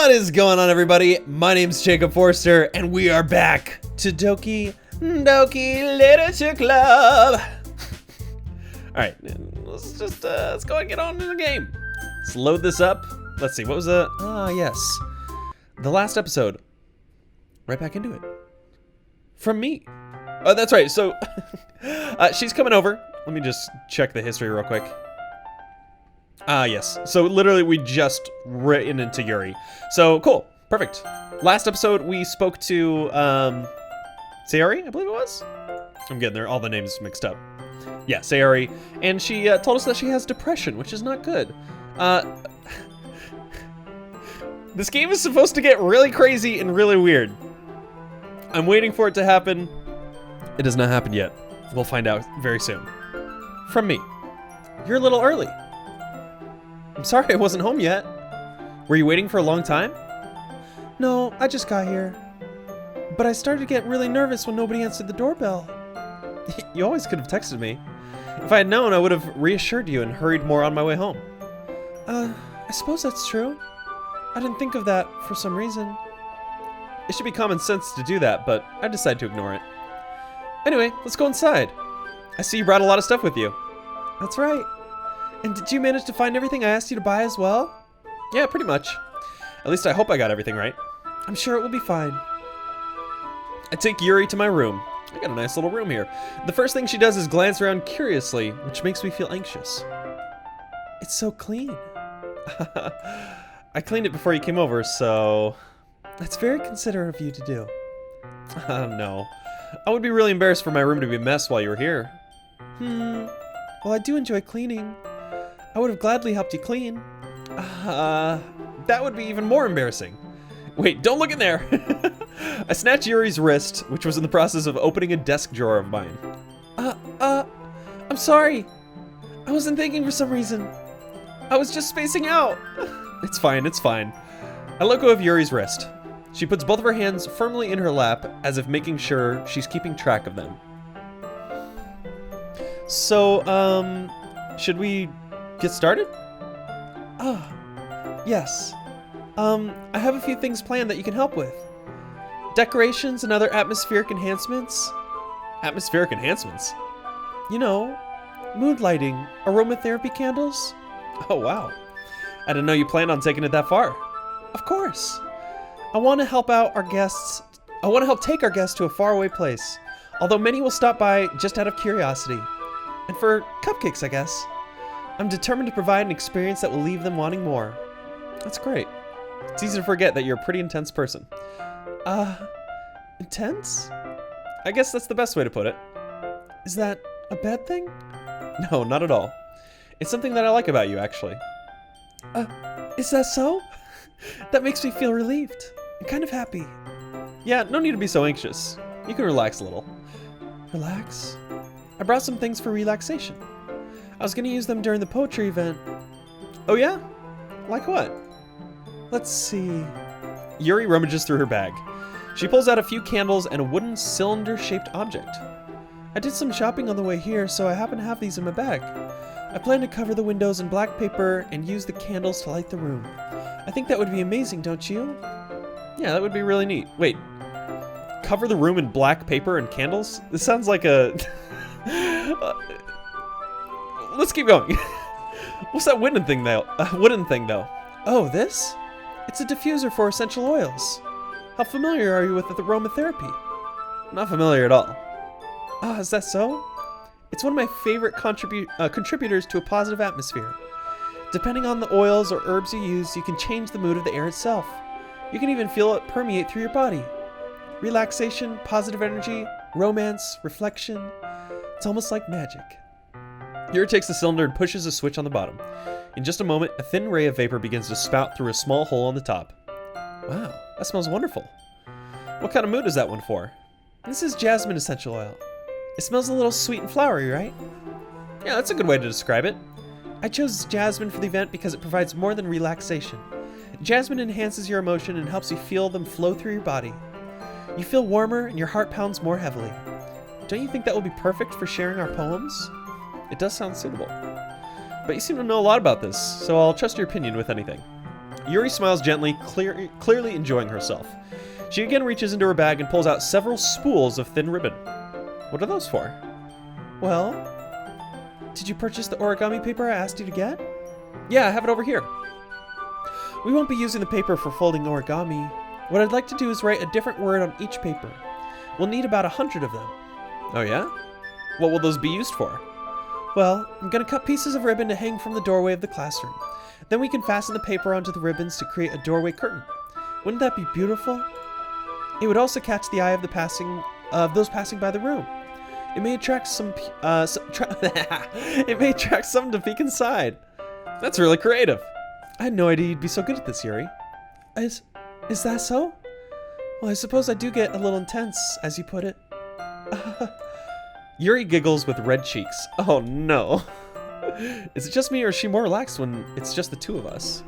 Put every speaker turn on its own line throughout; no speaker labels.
What is going on, everybody? My name's Jacob Forster, and we are back to Doki Doki Literature Club. Alright, let's go and get on to the game. Let's load this up. Let's see, what was the... yes. The last episode. Right back into it. From me. Oh, that's right, so... she's coming over. Let me just check the history real quick. Yes. So literally we just written into Yuri. So cool. Perfect. Last episode we spoke to Sayori, I believe it was. I'm getting there, all the names mixed up. Yeah, Sayori. And she told us that she has depression, which is not good. This game is supposed to get really crazy and really weird. I'm waiting for it to happen. It has not happened yet. We'll find out very soon. From me. You're a little early. I'm sorry I wasn't home yet. Were you waiting for a long time? No, I just got here. But I started to get really nervous when nobody answered the doorbell. You always could have texted me. If I had known, I would have reassured you and hurried more on my way home. I suppose that's true. I didn't think of that for some reason. It should be common sense to do that, but I decided to ignore it. Anyway, let's go inside. I see you brought a lot of stuff with you. That's right. And did you manage to find everything I asked you to buy as well? Yeah, pretty much. At least I hope I got everything right. I'm sure it will be fine. I take Yuri to my room. I got a nice little room here. The first thing she does is glance around curiously, which makes me feel anxious. It's so clean. I cleaned it before you came over, so... That's very considerate of you to do. No. I would be really embarrassed for my room to be a mess while you were here. Well, I do enjoy cleaning. I would have gladly helped you clean. That would be even more embarrassing. Wait, don't look in there! I snatched Yuri's wrist, which was in the process of opening a desk drawer of mine. I'm sorry. I wasn't thinking for some reason. I was just spacing out. It's fine, it's fine. I let go of Yuri's wrist. She puts both of her hands firmly in her lap, as if making sure she's keeping track of them. So, should we get started? Yes. I have a few things planned that you can help with. Decorations and other atmospheric enhancements. Atmospheric enhancements? You know, mood lighting, aromatherapy candles. Oh, wow. I didn't know you planned on taking it that far. Of course. I want to help out our guests. I want to help take our guests to a faraway place, although many will stop by just out of curiosity. And for cupcakes, I guess. I'm determined to provide an experience that will leave them wanting more. That's great. It's easy to forget that you're a pretty intense person. Intense? I guess that's the best way to put it. Is that a bad thing? No, not at all. It's something that I like about you, actually. Is that so? That makes me feel relieved. I'm kind of happy. Yeah, no need to be so anxious. You can relax a little. Relax? I brought some things for relaxation. I was gonna use them during the poetry event. Oh yeah? Like what? Let's see. Yuri rummages through her bag. She pulls out a few candles and a wooden cylinder-shaped object. I did some shopping on the way here, so I happen to have these in my bag. I plan to cover the windows in black paper and use the candles to light the room. I think that would be amazing, don't you? Yeah, that would be really neat. Wait, cover the room in black paper and candles? This sounds like a... Let's keep going. What's that wooden thing though? Oh, this? It's a diffuser for essential oils. How familiar are you with the aromatherapy? Not familiar at all. Is that so? It's one of my favorite contributors to a positive atmosphere. Depending on the oils or herbs you use, you can change the mood of the air itself. You can even feel it permeate through your body. Relaxation, positive energy, romance, reflection. It's almost like magic. Yuri takes the cylinder and pushes a switch on the bottom. In just a moment, a thin ray of vapor begins to spout through a small hole on the top. Wow, that smells wonderful. What kind of mood is that one for? This is jasmine essential oil. It smells a little sweet and flowery, right? Yeah, that's a good way to describe it. I chose jasmine for the event because it provides more than relaxation. Jasmine enhances your emotion and helps you feel them flow through your body. You feel warmer and your heart pounds more heavily. Don't you think that will be perfect for sharing our poems? It does sound suitable. But you seem to know a lot about this, so I'll trust your opinion with anything. Yuri smiles gently, clearly enjoying herself. She again reaches into her bag and pulls out several spools of thin ribbon. What are those for? Well, did you purchase the origami paper I asked you to get? Yeah, I have it over here. We won't be using the paper for folding origami. What I'd like to do is write a different word on each paper. We'll need about 100 of them. Oh yeah? What will those be used for? Well, I'm gonna cut pieces of ribbon to hang from the doorway of the classroom. Then we can fasten the paper onto the ribbons to create a doorway curtain. Wouldn't that be beautiful? It would also catch the eye of those passing by the room. It may attract some it may attract some to peek inside. That's really creative. I had no idea you'd be so good at this, Yuri. Is that so? Well, I suppose I do get a little intense, as you put it. Yuri giggles with red cheeks. Oh no. Is it just me, or is she more relaxed when it's just the two of us?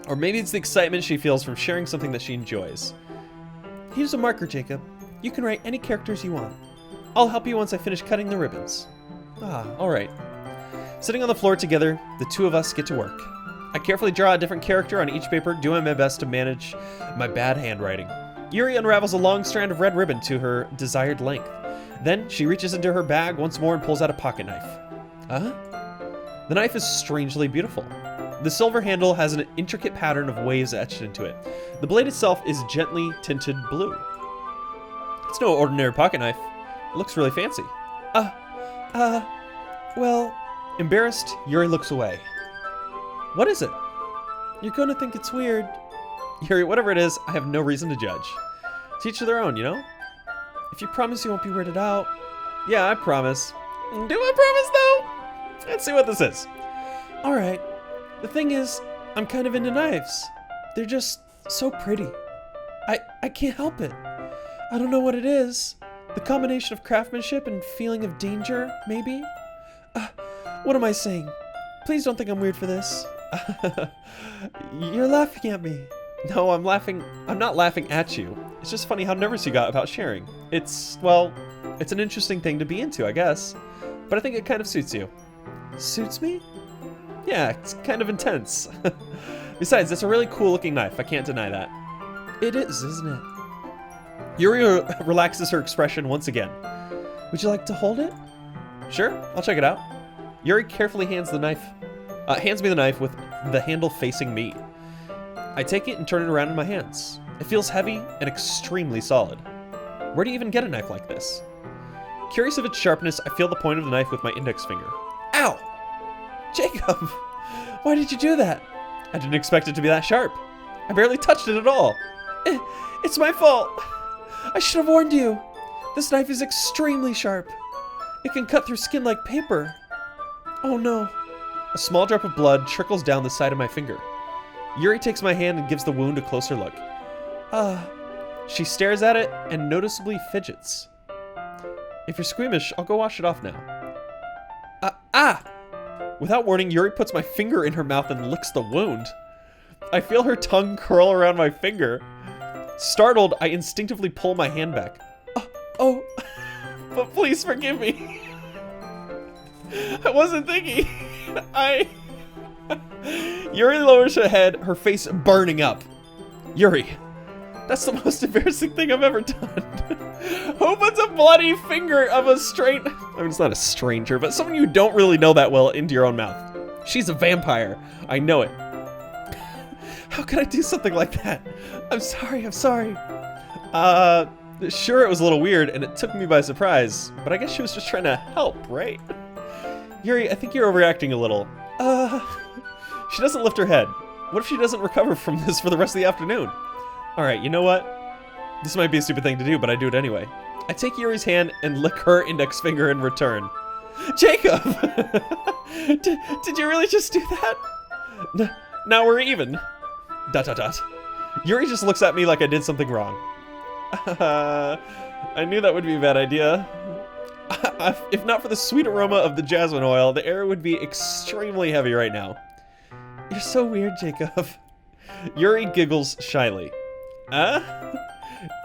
Or maybe it's the excitement she feels from sharing something that she enjoys. Here's a marker, Jacob. You can write any characters you want. I'll help you once I finish cutting the ribbons. Ah, alright. Sitting on the floor together, the two of us get to work. I carefully draw a different character on each paper, doing my best to manage my bad handwriting. Yuri unravels a long strand of red ribbon to her desired length. Then she reaches into her bag once more and pulls out a pocket knife. The knife is strangely beautiful. The silver handle has an intricate pattern of waves etched into it. The blade itself is gently tinted blue. It's no ordinary pocket knife. It looks really fancy. Well... Embarrassed, Yuri looks away. What is it? You're gonna think it's weird. Yuri, whatever it is, I have no reason to judge. Teach to their own, you know? If you promise you won't be weirded out. Yeah, I promise. Do I promise, though? Let's see what this is. Alright. The thing is, I'm kind of into knives. They're just so pretty. I can't help it. I don't know what it is. The combination of craftsmanship and feeling of danger, maybe? What am I saying? Please don't think I'm weird for this. You're laughing at me. No, I'm not laughing at you. It's just funny how nervous you got about sharing. It's an interesting thing to be into, I guess. But I think it kind of suits you. Suits me? Yeah, it's kind of intense. Besides, it's a really cool looking knife. I can't deny that. It is, isn't it? Yuri relaxes her expression once again. Would you like to hold it? Sure, I'll check it out. Yuri carefully hands me the knife with the handle facing me. I take it and turn it around in my hands. It feels heavy and extremely solid. Where do you even get a knife like this? Curious of its sharpness, I feel the point of the knife with my index finger. Ow! Jacob! Why did you do that? I didn't expect it to be that sharp. I barely touched it at all. It's my fault. I should have warned you. This knife is extremely sharp. It can cut through skin like paper. Oh no. A small drop of blood trickles down the side of my finger. Yuri takes my hand and gives the wound a closer look. She stares at it and noticeably fidgets. If you're squeamish, I'll go wash it off now. Without warning, Yuri puts my finger in her mouth and licks the wound. I feel her tongue curl around my finger. Startled, I instinctively pull my hand back. But please forgive me. I wasn't thinking. Yuri lowers her head, her face burning up. Yuri, that's the most embarrassing thing I've ever done. Who puts a bloody finger of a it's not a stranger, but someone you don't really know that well into your own mouth? She's a vampire. I know it. How could I do something like that? I'm sorry. Sure, it was a little weird and it took me by surprise, but I guess she was just trying to help, right? Yuri, I think you're overreacting a little. She doesn't lift her head. What if she doesn't recover from this for the rest of the afternoon? Alright, you know what? This might be a stupid thing to do, but I do it anyway. I take Yuri's hand and lick her index finger in return. Jacob! Did you really just do that? Now we're even. ... Yuri just looks at me like I did something wrong. I knew that would be a bad idea. If not for the sweet aroma of the jasmine oil, the air would be extremely heavy right now. You're so weird, Jacob. Yuri giggles shyly.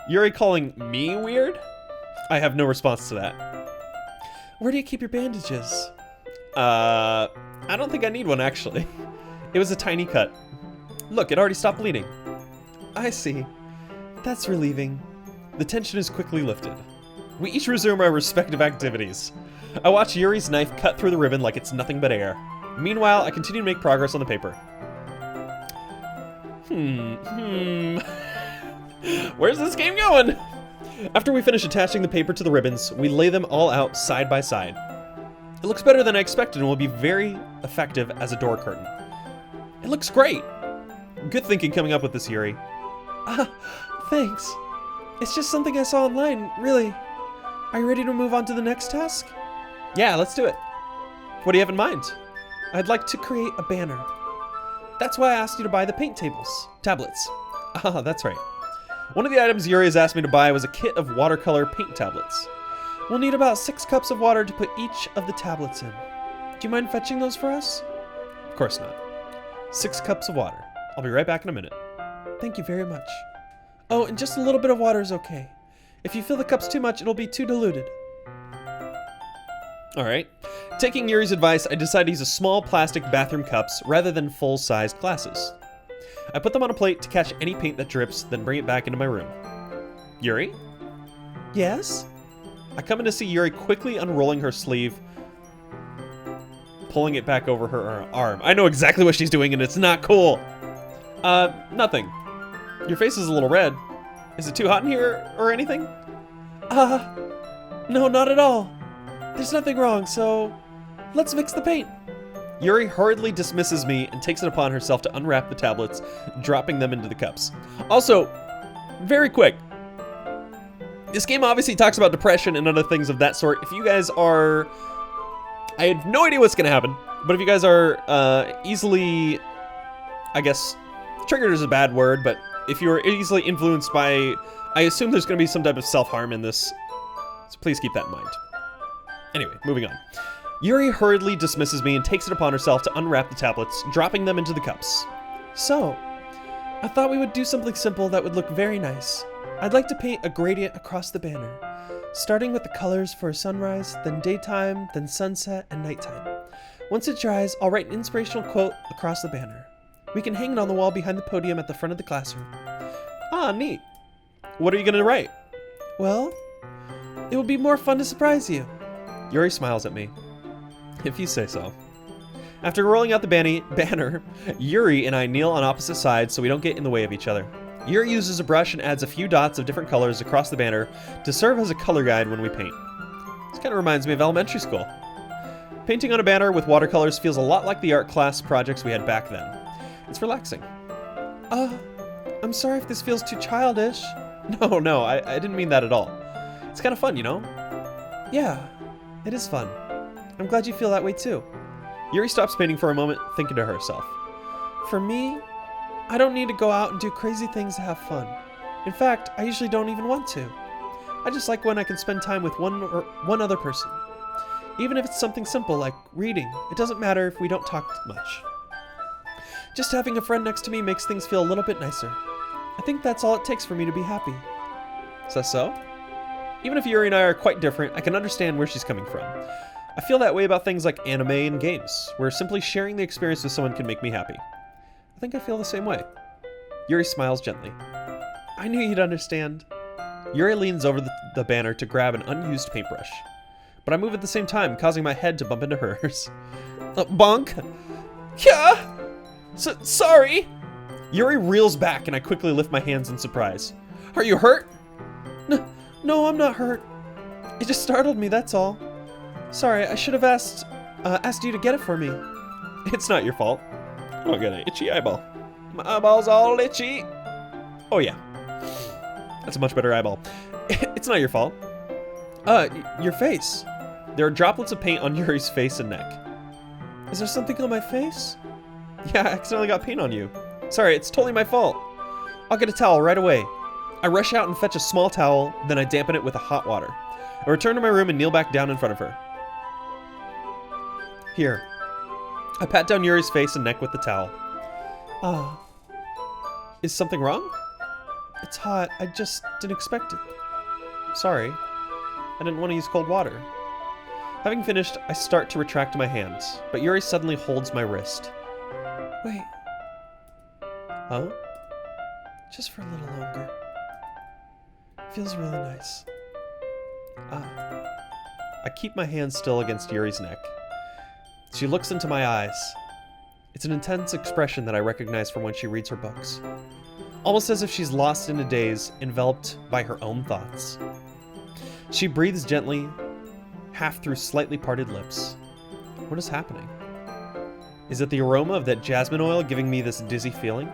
Yuri calling me weird? I have no response to that. Where do you keep your bandages? I don't think I need one, actually. It was a tiny cut. Look, it already stopped bleeding. I see. That's relieving. The tension is quickly lifted. We each resume our respective activities. I watch Yuri's knife cut through the ribbon like it's nothing but air. Meanwhile, I continue to make progress on the paper. Where's this game going? After we finish attaching the paper to the ribbons, we lay them all out side by side. It looks better than I expected and will be very effective as a door curtain. It looks great. Good thinking coming up with this, Yuri.
Thanks. It's just something I saw online, really. Are you ready to move on to the next task?
Yeah, let's do it. What do you have in mind?
I'd like to create a banner. That's why I asked you to buy the paint tablets.
Ah, that's right. One of the items Yuri has asked me to buy was a kit of watercolor paint tablets.
We'll need about 6 cups of water to put each of the tablets in. Do you mind fetching those for us?
Of course not. 6 cups of water. I'll be right back in a minute.
Thank you very much. Oh, and just a little bit of water is okay. If you fill the cups too much, it'll be too diluted.
Alright. Taking Yuri's advice, I decided to use a small plastic bathroom cups rather than full-sized glasses. I put them on a plate to catch any paint that drips, then bring it back into my room. Yuri?
Yes?
I come in to see Yuri quickly unrolling her sleeve, pulling it back over her arm. I know exactly what she's doing and it's not cool. Nothing. Your face is a little red. Is it too hot in here or anything?
No, not at all. There's nothing wrong, so let's mix the paint.
Yuri hurriedly dismisses me and takes it upon herself to unwrap the tablets, dropping them into the cups. Also, very quick, this game obviously talks about depression and other things of that sort. If you guys are... I have no idea what's going to happen, but if you guys are easily, I guess, triggered is a bad word, but if you're easily influenced by... I assume there's going to be some type of self-harm in this, so please keep that in mind. Anyway, moving on. Yuri hurriedly dismisses me and takes it upon herself to unwrap the tablets, dropping them into the cups.
So, I thought we would do something simple that would look very nice. I'd like to paint a gradient across the banner, starting with the colors for sunrise, then daytime, then sunset, and nighttime. Once it dries, I'll write an inspirational quote across the banner. We can hang it on the wall behind the podium at the front of the classroom.
Ah, neat. What are you going to write?
Well, it will be more fun to surprise you.
Yuri smiles at me. If you say so. After rolling out the banner, Yuri and I kneel on opposite sides so we don't get in the way of each other. Yuri uses a brush and adds a few dots of different colors across the banner to serve as a color guide when we paint. This kind of reminds me of elementary school. Painting on a banner with watercolors feels a lot like the art class projects we had back then. It's relaxing.
I'm sorry if this feels too childish.
No, I didn't mean that at all. It's kind of fun, you know?
Yeah, it is fun. I'm glad you feel that way too.
Yuri stops painting for a moment, thinking to herself.
For me, I don't need to go out and do crazy things to have fun. In fact, I usually don't even want to. I just like when I can spend time with one other person. Even if it's something simple like reading, it doesn't matter if we don't talk much. Just having a friend next to me makes things feel a little bit nicer. I think that's all it takes for me to be happy.
Is that so? Even if Yuri and I are quite different, I can understand where she's coming from. I feel that way about things like anime and games, where simply sharing the experience with someone can make me happy. I think I feel the same way. Yuri smiles gently.
I knew you'd understand.
Yuri leans over the banner to grab an unused paintbrush. But I move at the same time, causing my head to bump into hers. Bonk!
Yeah! Sorry!
Yuri reels back and I quickly lift my hands in surprise. Are you hurt?
No, I'm not hurt. It just startled me, that's all. Sorry, I should have asked you to get it for me.
It's not your fault. Oh, I got an itchy eyeball. My eyeball's all itchy. Oh yeah. That's a much better eyeball. It's not your fault.
Your face.
There are droplets of paint on Yuri's face and neck.
Is there something on my face?
Yeah, I accidentally got paint on you. Sorry, it's totally my fault. I'll get a towel right away. I rush out and fetch a small towel, then I dampen it with hot water. I return to my room and kneel back down in front of her. Here. I pat down Yuri's face and neck with the towel. Is something wrong?
It's hot. I just didn't expect it.
Sorry. I didn't want to use cold water. Having finished, I start to retract my hands, but Yuri suddenly holds my wrist.
Wait. Huh? Just for a little longer. Feels really nice. I keep my hand still against Yuri's neck. She looks into my eyes. It's an intense expression that I recognize from when she reads her books. Almost as if she's lost in a daze, enveloped by her own thoughts. She breathes gently, half through slightly parted lips. What is happening? Is it the aroma of that jasmine oil giving me this dizzy feeling?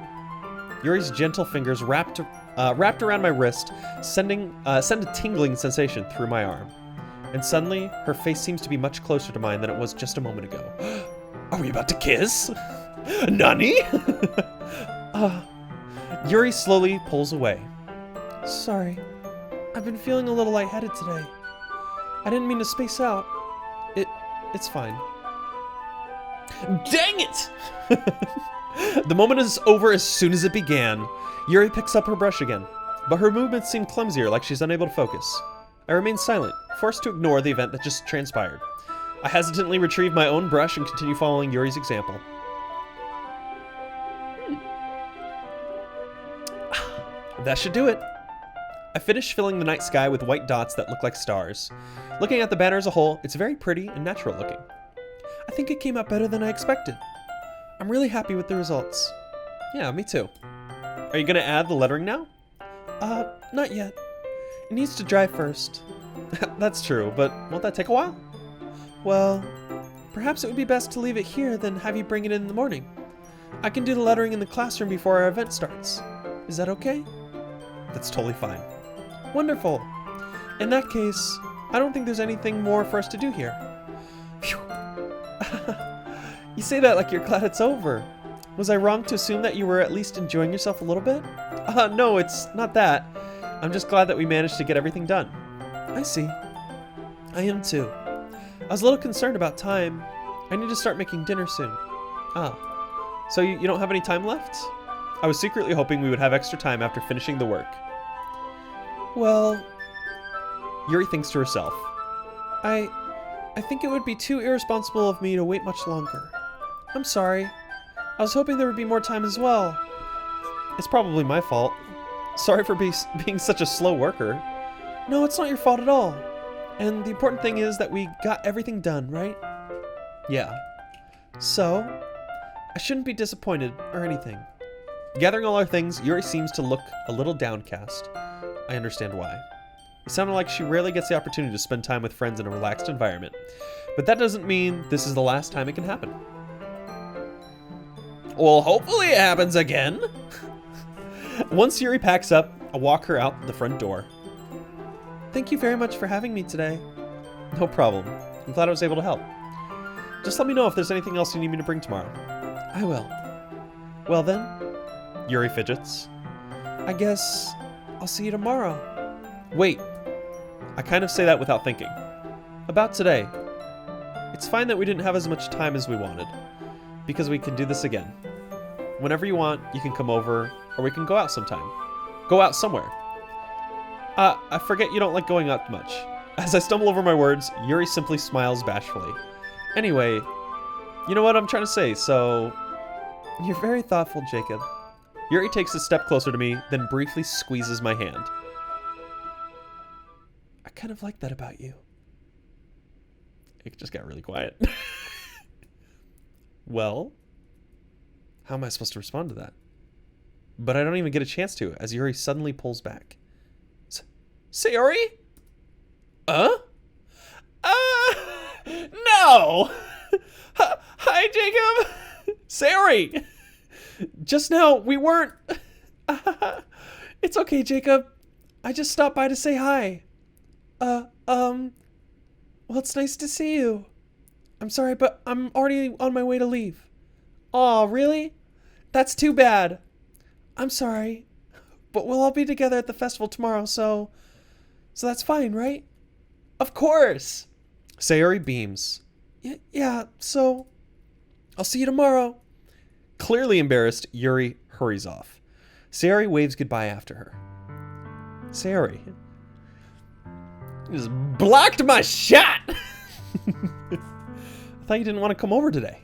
Yuri's gentle fingers wrapped around my wrist, send a tingling sensation through my arm. And suddenly, her face seems to be much closer to mine than it was just a moment ago. Are we about to kiss? Nani? Yuri slowly pulls away. Sorry, I've been feeling a little lightheaded today. I didn't mean to space out. It's fine. Dang it! The moment is over as soon as it began. Yuri picks up her brush again, but her movements seem clumsier, like she's unable to focus. I remain silent, forced to ignore the event that just transpired. I hesitantly retrieve my own brush and continue following Yuri's example. That should do it. I finish filling the night sky with white dots that look like stars. Looking at the banner as a whole, it's very pretty and natural looking. I think it came out better than I expected. I'm really happy with the results. Yeah, me too. Are you gonna add the lettering now? Not yet. It needs to dry first. That's true, but won't that take a while? Well, perhaps it would be best to leave it here than have you bring it in the morning. I can do the lettering in the classroom before our event starts. Is that okay? That's totally fine. Wonderful. In that case, I don't think there's anything more for us to do here. Phew. You say that like you're glad it's over. Was I wrong to assume that you were at least enjoying yourself a little bit? No, it's not that. I'm just glad that we managed to get everything done. I see. I am too. I was a little concerned about time. I need to start making dinner soon. So you don't have any time left? I was secretly hoping we would have extra time after finishing the work. Well... Yuri thinks to herself. I think it would be too irresponsible of me to wait much longer. I'm sorry. I was hoping there would be more time as well. It's probably my fault. Sorry for being such a slow worker. No, it's not your fault at all. And the important thing is that we got everything done, right? Yeah. So, I shouldn't be disappointed or anything. Gathering all our things, Yuri seems to look a little downcast. I understand why. It sounded like she rarely gets the opportunity to spend time with friends in a relaxed environment. But that doesn't mean this is the last time it can happen. Well, hopefully it happens again. Once Yuri packs up, I walk her out the front door. Thank you very much for having me today. No problem. I'm glad I was able to help. Just let me know if there's anything else you need me to bring tomorrow. I will. Well then, Yuri fidgets. I guess I'll see you tomorrow. Wait. I kind of say that without thinking. About today. It's fine that we didn't have as much time as we wanted, because we can do this again. Whenever you want, you can come over, or we can go out sometime. Go out somewhere. I forget you don't like going out much. As I stumble over my words, Yuri simply smiles bashfully. Anyway, you know what I'm trying to say, so... You're very thoughtful, Jacob. Yuri takes a step closer to me, then briefly squeezes my hand. I kind of like that about you. It just got really quiet. Well, how am I supposed to respond to that? But I don't even get a chance to, as Yuri suddenly pulls back. Sayori? No! Hi, Jacob! Sayori! Just now, we weren't... It's okay, Jacob. I just stopped by to say hi. Well, it's nice to see you. I'm sorry, but I'm already on my way to leave. Aw, really? That's too bad. I'm sorry. But we'll all be together at the festival tomorrow, so that's fine, right? Of course! Sayori beams. Yeah, so I'll see you tomorrow. Clearly embarrassed, Yuri hurries off. Sayori waves goodbye after her. Sayori. You just blocked my shot! I thought you didn't want to come over today.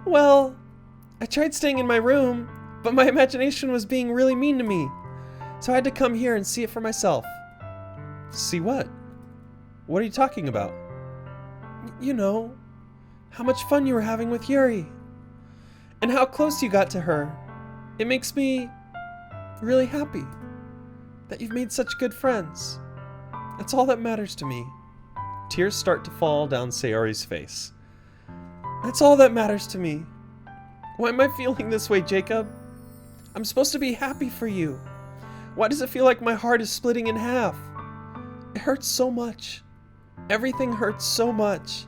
Well, I tried staying in my room, but my imagination was being really mean to me. So I had to come here and see it for myself.
See what? What are you talking about?
You know, how much fun you were having with Yuri. And how close you got to her. It makes me really happy that you've made such good friends. That's all that matters to me.
Tears start to fall down Sayori's face.
That's all that matters to me. Why am I feeling this way, Jacob? I'm supposed to be happy for you. Why does it feel like my heart is splitting in half? It hurts so much. Everything hurts so much.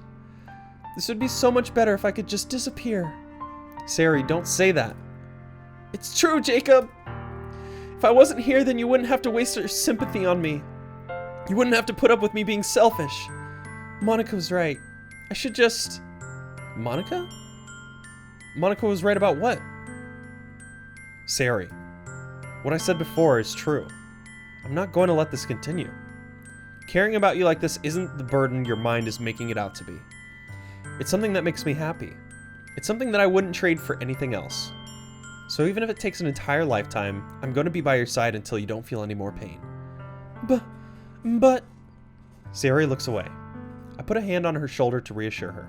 This would be so much better if I could just disappear.
Sayori, don't say that.
It's true, Jacob. If I wasn't here, then you wouldn't have to waste your sympathy on me. You wouldn't have to put up with me being selfish. Monica was right. I should just...
Monica? Monica was right about what? Sayori, what I said before is true. I'm not going to let this continue. Caring about you like this isn't the burden your mind is making it out to be. It's something that makes me happy. It's something that I wouldn't trade for anything else. So even if it takes an entire lifetime, I'm going to be by your side until you don't feel any more pain.
But...
Sayori looks away. I put a hand on her shoulder to reassure her.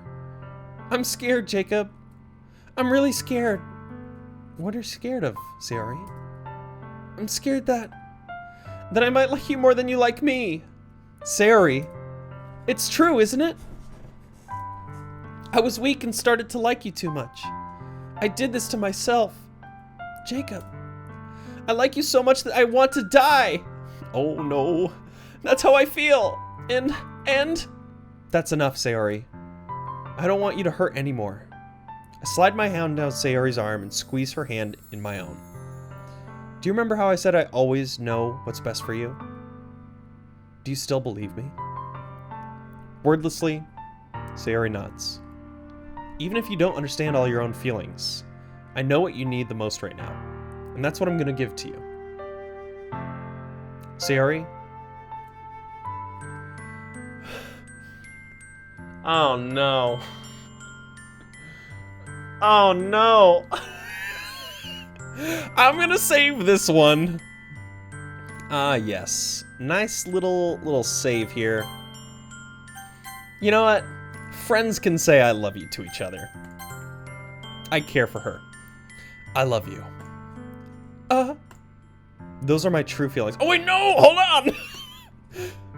I'm scared, Jacob. I'm really scared.
What are you scared of, Sayori?
I'm scared that I might like you more than you like me.
Sayori!
It's true, isn't it? I was weak and started to like you too much. I did this to myself. Jacob, I like you so much that I want to die.
Oh no.
That's how I feel. And...
That's enough, Sayori. I don't want you to hurt anymore. I slide my hand down Sayori's arm and squeeze her hand in my own. Do you remember how I said I always know what's best for you? Do you still believe me? Wordlessly, Sayori nods. Even if you don't understand all your own feelings, I know what you need the most right now, and that's what I'm going to give to you. Sayori?
Oh no. Oh no. I'm gonna save this one.
Ah, yes. Nice little save here.
You know what? Friends can say I love you to each other.
I care for her. I love you. Those are my true feelings.
Oh wait, no! Hold on!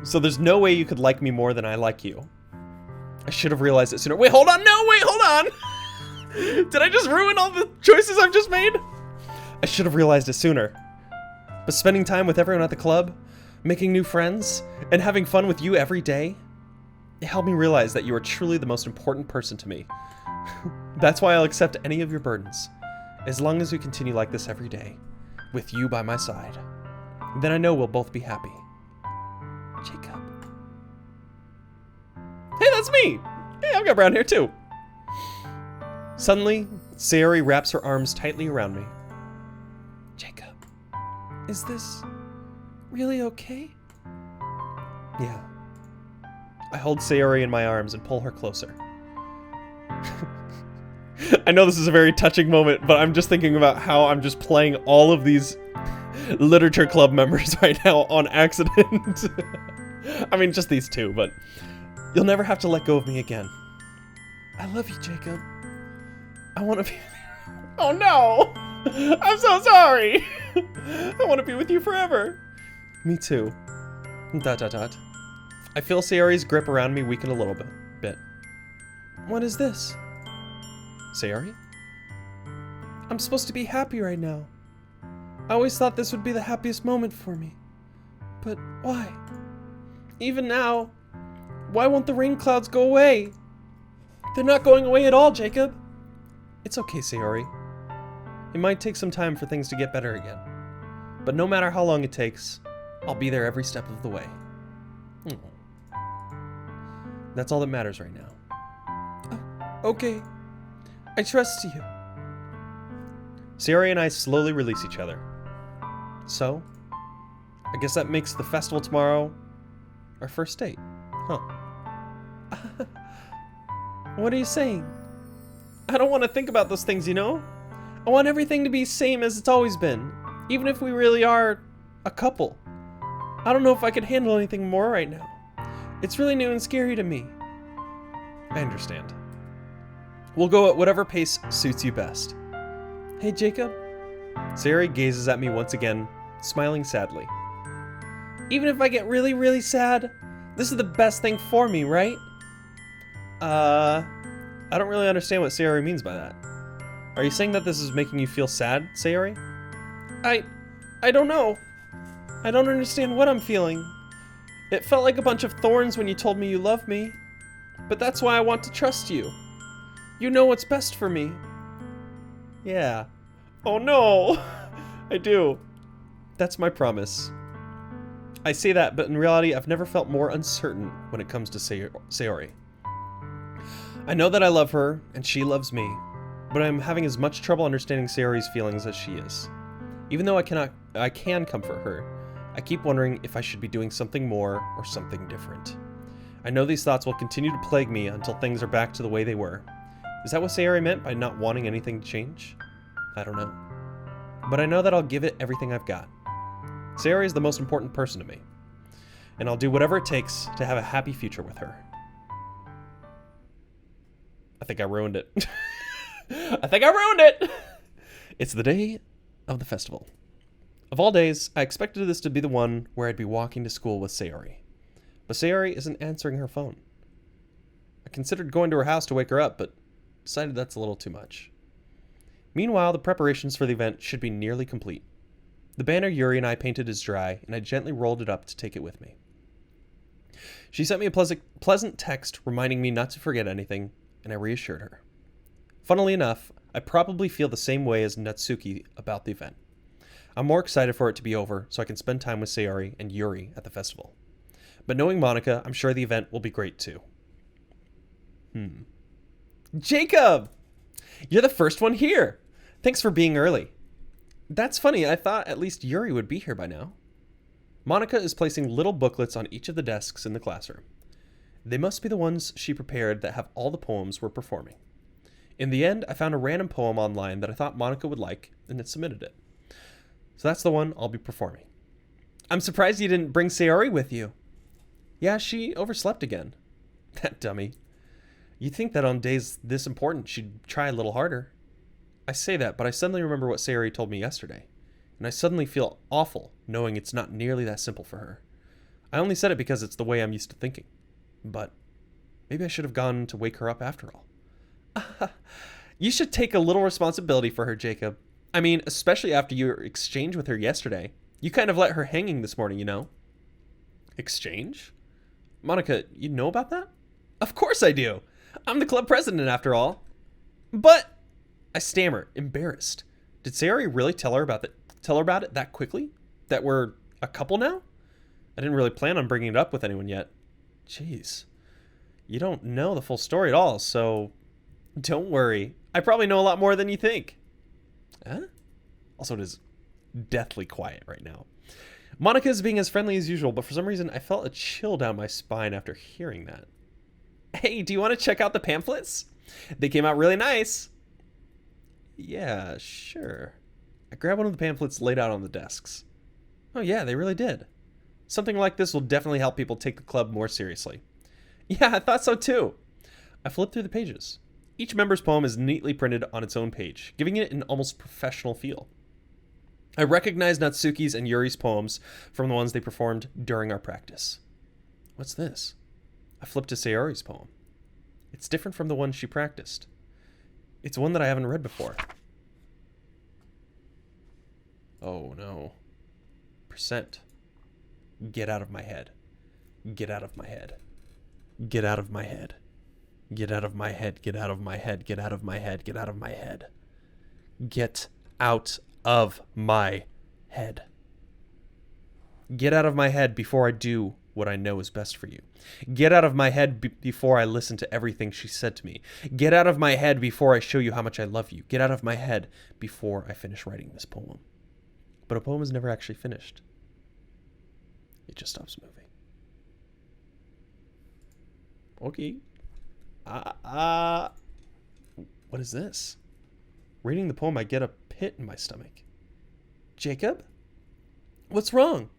So there's no way you could like me more than I like you.
I should have realized it sooner. Wait, hold on! No, wait, hold on! Did I just ruin all the choices I've just made?
I should have realized it sooner. But spending time with everyone at the club, making new friends, and having fun with you every day, it helped me realize that you are truly the most important person to me. That's why I'll accept any of your burdens, as long as we continue like this every day, with you by my side. Then I know we'll both be happy.
Jacob. Hey, that's me! Hey, I've got brown hair too.
Suddenly, Sayori wraps her arms tightly around me.
Jacob, is this really okay?
Yeah. I hold Sayori in my arms and pull her closer. I know this is a very touching moment, but I'm just thinking about how I'm just playing all of these literature club members right now on accident. I mean, just these two, but you'll never have to let go of me again.
I love you, Jacob. I want to be... Oh no! I'm so sorry! I want to be with you forever.
Me too. ... I feel Sayori's grip around me weaken a little bit.
What is this?
Sayori?
I'm supposed to be happy right now. I always thought this would be the happiest moment for me. But why? Even now, why won't the rain clouds go away? They're not going away at all, Jacob.
It's okay, Sayori. It might take some time for things to get better again. But no matter how long it takes, I'll be there every step of the way. That's all that matters right now.
Oh, okay. I trust you.
Sayori and I slowly release each other. So, I guess that makes the festival tomorrow our first date, huh?
What are you saying? I don't want to think about those things, you know? I want everything to be same as it's always been, even if we really are a couple. I don't know if I could handle anything more right now. It's really new and scary to me.
I understand. We'll go at whatever pace suits you best.
Hey, Jacob.
Sayori gazes at me once again, smiling sadly.
Even if I get really, really sad, this is the best thing for me, right?
I don't really understand what Sayori means by that. Are you saying that this is making you feel sad, Sayori?
I don't know. I don't understand what I'm feeling. It felt like a bunch of thorns when you told me you love me. But that's why I want to trust you. You know what's best for me.
Yeah. Oh no! I do. That's my promise. I say that, but in reality, I've never felt more uncertain when it comes to Sayori. I know that I love her, and she loves me, but I'm having as much trouble understanding Sayori's feelings as she is. Even though I can comfort her, I keep wondering if I should be doing something more or something different. I know these thoughts will continue to plague me until things are back to the way they were. Is that what Sayori meant by not wanting anything to change? I don't know. But I know that I'll give it everything I've got. Sayori is the most important person to me, and I'll do whatever it takes to have a happy future with her. I think I ruined it. I think I ruined it! It's the day of the festival. Of all days, I expected this to be the one where I'd be walking to school with Sayori. But Sayori isn't answering her phone. I considered going to her house to wake her up, but decided that's a little too much. Meanwhile, the preparations for the event should be nearly complete. The banner Yuri and I painted is dry, and I gently rolled it up to take it with me. She sent me a pleasant text reminding me not to forget anything, and I reassured her. Funnily enough, I probably feel the same way as Natsuki about the event. I'm more excited for it to be over so I can spend time with Sayori and Yuri at the festival. But knowing Monica, I'm sure the event will be great too.
Jacob! You're the first one here. Thanks for being early.
That's funny, I thought at least Yuri would be here by now. Monica is placing little booklets on each of the desks in the classroom. They must be the ones she prepared that have all the poems we're performing. In the end, I found a random poem online that I thought Monica would like, and it submitted it. So that's the one I'll be performing.
I'm surprised you didn't bring Sayori with you.
Yeah, she overslept again. That dummy. You'd think that on days this important, she'd try a little harder. I say that, but I suddenly remember what Sayori told me yesterday, and I suddenly feel awful knowing it's not nearly that simple for her. I only said it because it's the way I'm used to thinking. But maybe I should have gone to wake her up after all.
You should take a little responsibility for her, Jacob. I mean, especially after your exchange with her yesterday. You kind of let her hanging this morning, you know?
Exchange? Monica, you know about that?
Of course I do. I'm the club president after all.
But I stammer, embarrassed. Did Sayori really tell her about it that quickly? That we're a couple now? I didn't really plan on bringing it up with anyone yet. Jeez. You don't know the full story at all, so
don't worry. I probably know a lot more than you think.
Huh? Also, it is deathly quiet right now. Monica is being as friendly as usual, but for some reason I felt a chill down my spine after hearing that.
Hey, do you want to check out the pamphlets? They came out really nice.
Yeah, sure. I grabbed one of the pamphlets laid out on the desks. Oh yeah, they really did. Something like this will definitely help people take the club more seriously.
Yeah, I thought so too.
I flipped through the pages. Each member's poem is neatly printed on its own page, giving it an almost professional feel. I recognized Natsuki's and Yuri's poems from the ones they performed during our practice. What's this? I flipped to Sayori's poem. It's different from the one she practiced. It's one that I haven't read before. Oh no. Percent. Get out of my head. Get out of my head. Get out of my head. Get out of my head. Get out of my head. Get out of my head. Get out of my head. Get out of my head. Get out of my head before I do what I know is best for you. Get out of my head before I listen to everything she said to me. Get out of my head before I show you how much I love you. Get out of my head before I finish writing this poem. But a poem is never actually finished. It just stops moving. Okay. What is this?
Reading the poem, I get a pit in my stomach. Jacob? What's wrong?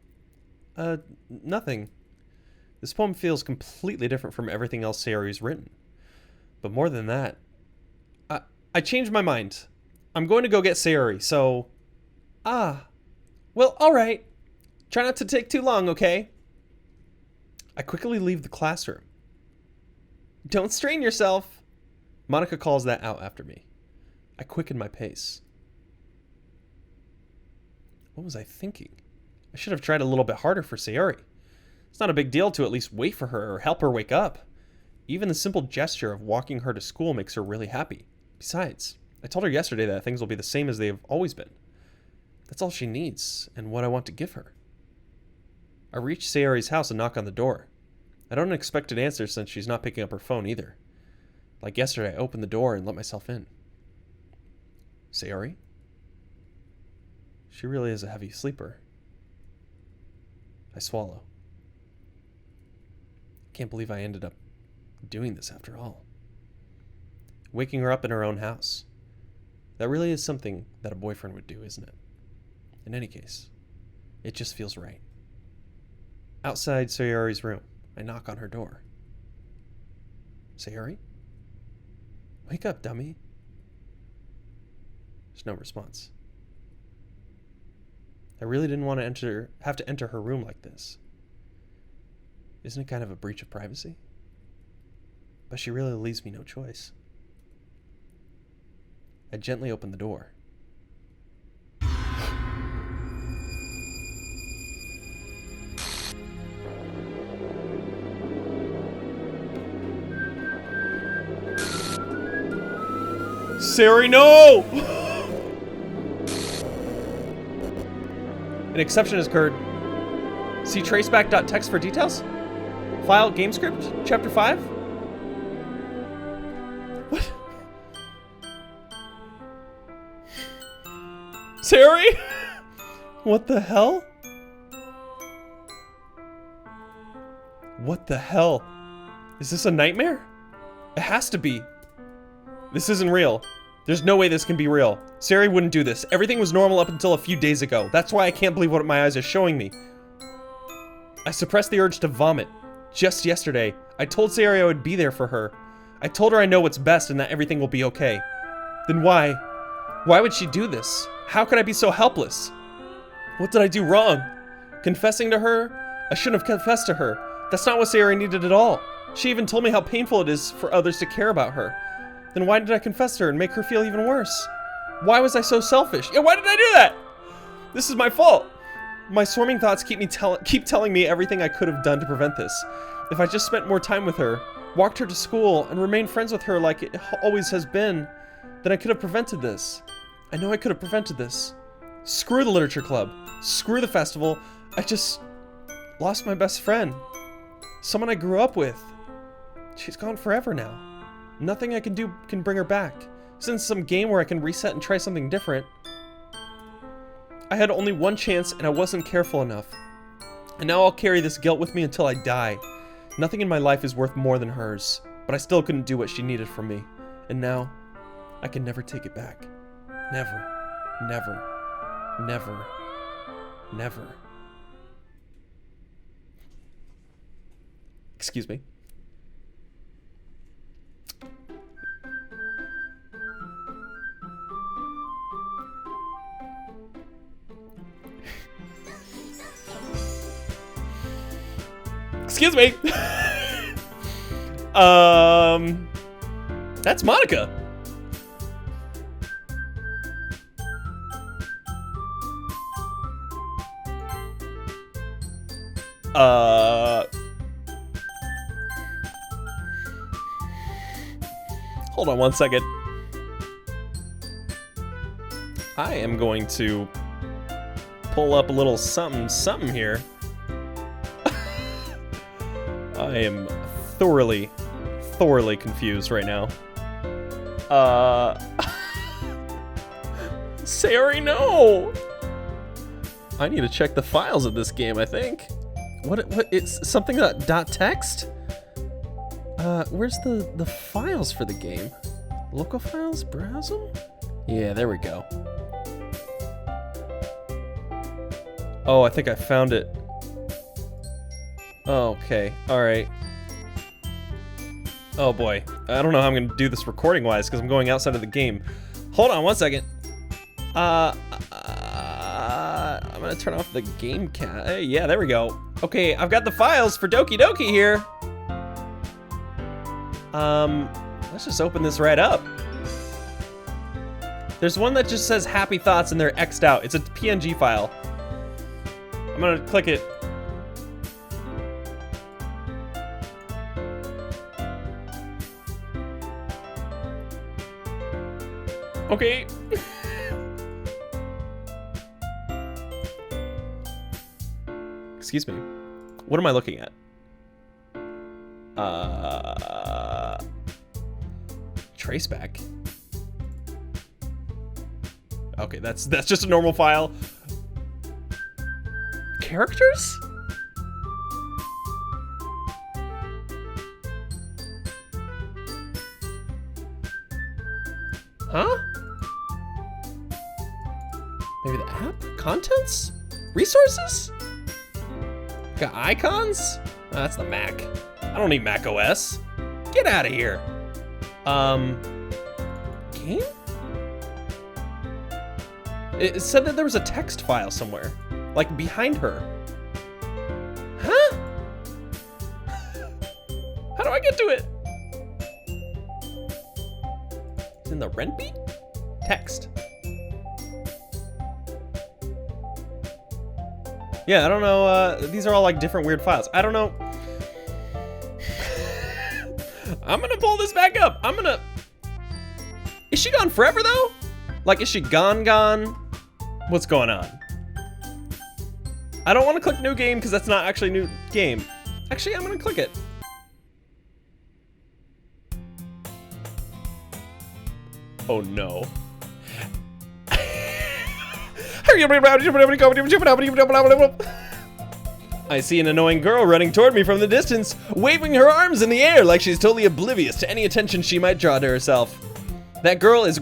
Nothing. This poem feels completely different from everything else Sayori's written. But more than that, I changed my mind. I'm going to go get Sayori, so... Well, alright. Try not to take too long, okay? I quickly leave the classroom. Don't strain yourself. Monica calls that out after me. I quicken my pace. What was I thinking? I should have tried a little bit harder for Sayori. It's not a big deal to at least wait for her or help her wake up. Even the simple gesture of walking her to school makes her really happy. Besides, I told her yesterday that things will be the same as they have always been. That's all she needs, and what I want to give her. I reach Sayori's house and knock on the door. I don't expect an answer since she's not picking up her phone either. Like yesterday, I opened the door and let myself in. Sayori? She really is a heavy sleeper. I swallow. Can't believe I ended up doing this after all. Waking her up in her own house. That really is something that a boyfriend would do, isn't it? In any case, it just feels right. Outside Sayori's room, I knock on her door. Sayori? Wake up, dummy. There's no response. I really didn't want to have to enter her room like this. Isn't it kind of a breach of privacy? But she really leaves me no choice. I gently open the door. Sayori, no! An exception has occurred. See traceback.txt for details? File GameScript, Chapter 5? What? Sayori? What the hell? What the hell? Is this a nightmare? It has to be. This isn't real. There's no way this can be real. Sayori wouldn't do this. Everything was normal up until a few days ago. That's why I can't believe what my eyes are showing me. I suppressed the urge to vomit. Just yesterday, I told Sayori I would be there for her. I told her I know what's best and that everything will be okay. Then why? Why would she do this? How could I be so helpless? What did I do wrong? Confessing to her? I shouldn't have confessed to her. That's not what Sayori needed at all. She even told me how painful it is for others to care about her. Then why did I confess to her and make her feel even worse? Why was I so selfish? Yeah, why did I do that? This is my fault. My swarming thoughts keep telling me everything I could have done to prevent this. If I just spent more time with her, walked her to school, and remained friends with her like it always has been, then I could have prevented this. I know I could have prevented this. Screw the literature club. Screw the festival. I just lost my best friend. Someone I grew up with. She's gone forever now. Nothing I can do can bring her back. Since some game where I can reset and try something different. I had only one chance and I wasn't careful enough. And now I'll carry this guilt with me until I die. Nothing in my life is worth more than hers. But I still couldn't do what she needed from me. And now, I can never take it back. Never. Never. Never. Never. Excuse me. Excuse me. That's Monica. Hold on one second. I am going to pull up a little something here. I am thoroughly confused right now. Sayori, no! I need to check the files of this game, I think. What, it's something .text? Where's the files for the game? Local files? Browse them?
Yeah, there we go. Oh, I think I found it. Oh, okay, alright. Oh boy, I don't know how I'm gonna do this recording-wise because I'm going outside of the game. Hold on one second. I'm gonna turn off the game cat. Yeah, there we go. Okay, I've got the files for Doki Doki here. Let's just open this right up. There's one that just says happy thoughts and they're X'd out. It's a PNG file. I'm gonna click it. Okay. Excuse me. What am I looking at? Traceback. Okay, that's just a normal file. Characters? Huh? Maybe the app? Contents? Resources? Got icons? Oh, that's the Mac. I don't need Mac OS. Get out of here. Game? It said that there was a text file somewhere. Like behind her. Huh? How do I get to it? It's in the rent beat? Text. Yeah, I don't know, these are all like different weird files. I don't know. I'm gonna pull this back up. Is she gone forever though? Like, is she gone? What's going on? I don't wanna click new game because that's not actually new game. Actually, I'm gonna click it. Oh no. I see an annoying girl running toward me from the distance, waving her arms in the air like she's totally oblivious to any attention she might draw to herself. That girl is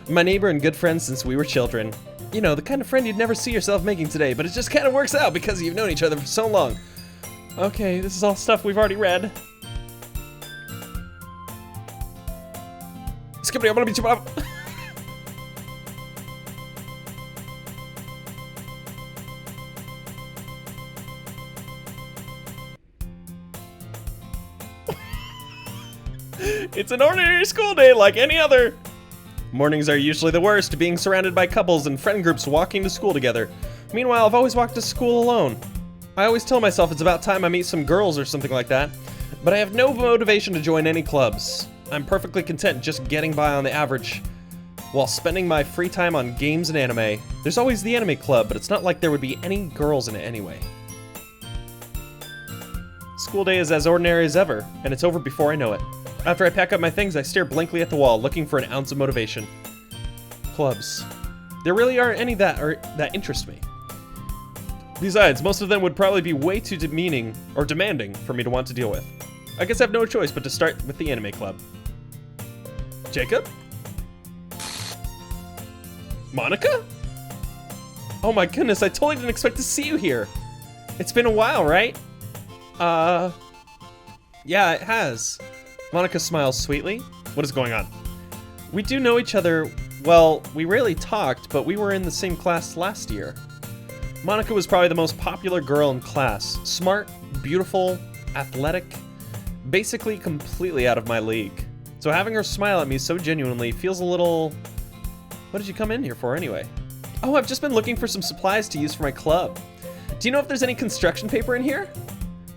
my neighbor and good friend since we were children. You know, the kind of friend you'd never see yourself making today, but it just kind of works out because you've known each other for so long. Okay, this is all stuff we've already read. It's an ordinary school day like any other. Mornings are usually the worst, being surrounded by couples and friend groups walking to school together. Meanwhile, I've always walked to school alone. I always tell myself it's about time I meet some girls or something like that, but I have no motivation to join any clubs. I'm perfectly content just getting by on the average while spending my free time on games and anime. There's always the anime club, but it's not like there would be any girls in it anyway. School day is as ordinary as ever, and it's over before I know it. After I pack up my things, I stare blankly at the wall, looking for an ounce of motivation. Clubs. There really aren't any that interest me. Besides, most of them would probably be way too demeaning or demanding for me to want to deal with. I guess I have no choice but to start with the anime club. Jacob? Monica? Oh my goodness, I totally didn't expect to see you here. It's been a while, right? Yeah, it has. Monica smiles sweetly. What is going on? We do know each other. Well, we rarely talked, but we were in the same class last year. Monica was probably the most popular girl in class. Smart, beautiful, athletic, basically completely out of my league. So having her smile at me so genuinely feels a little... What did you come in here for anyway? Oh, I've just been looking for some supplies to use for my club. Do you know if there's any construction paper in here?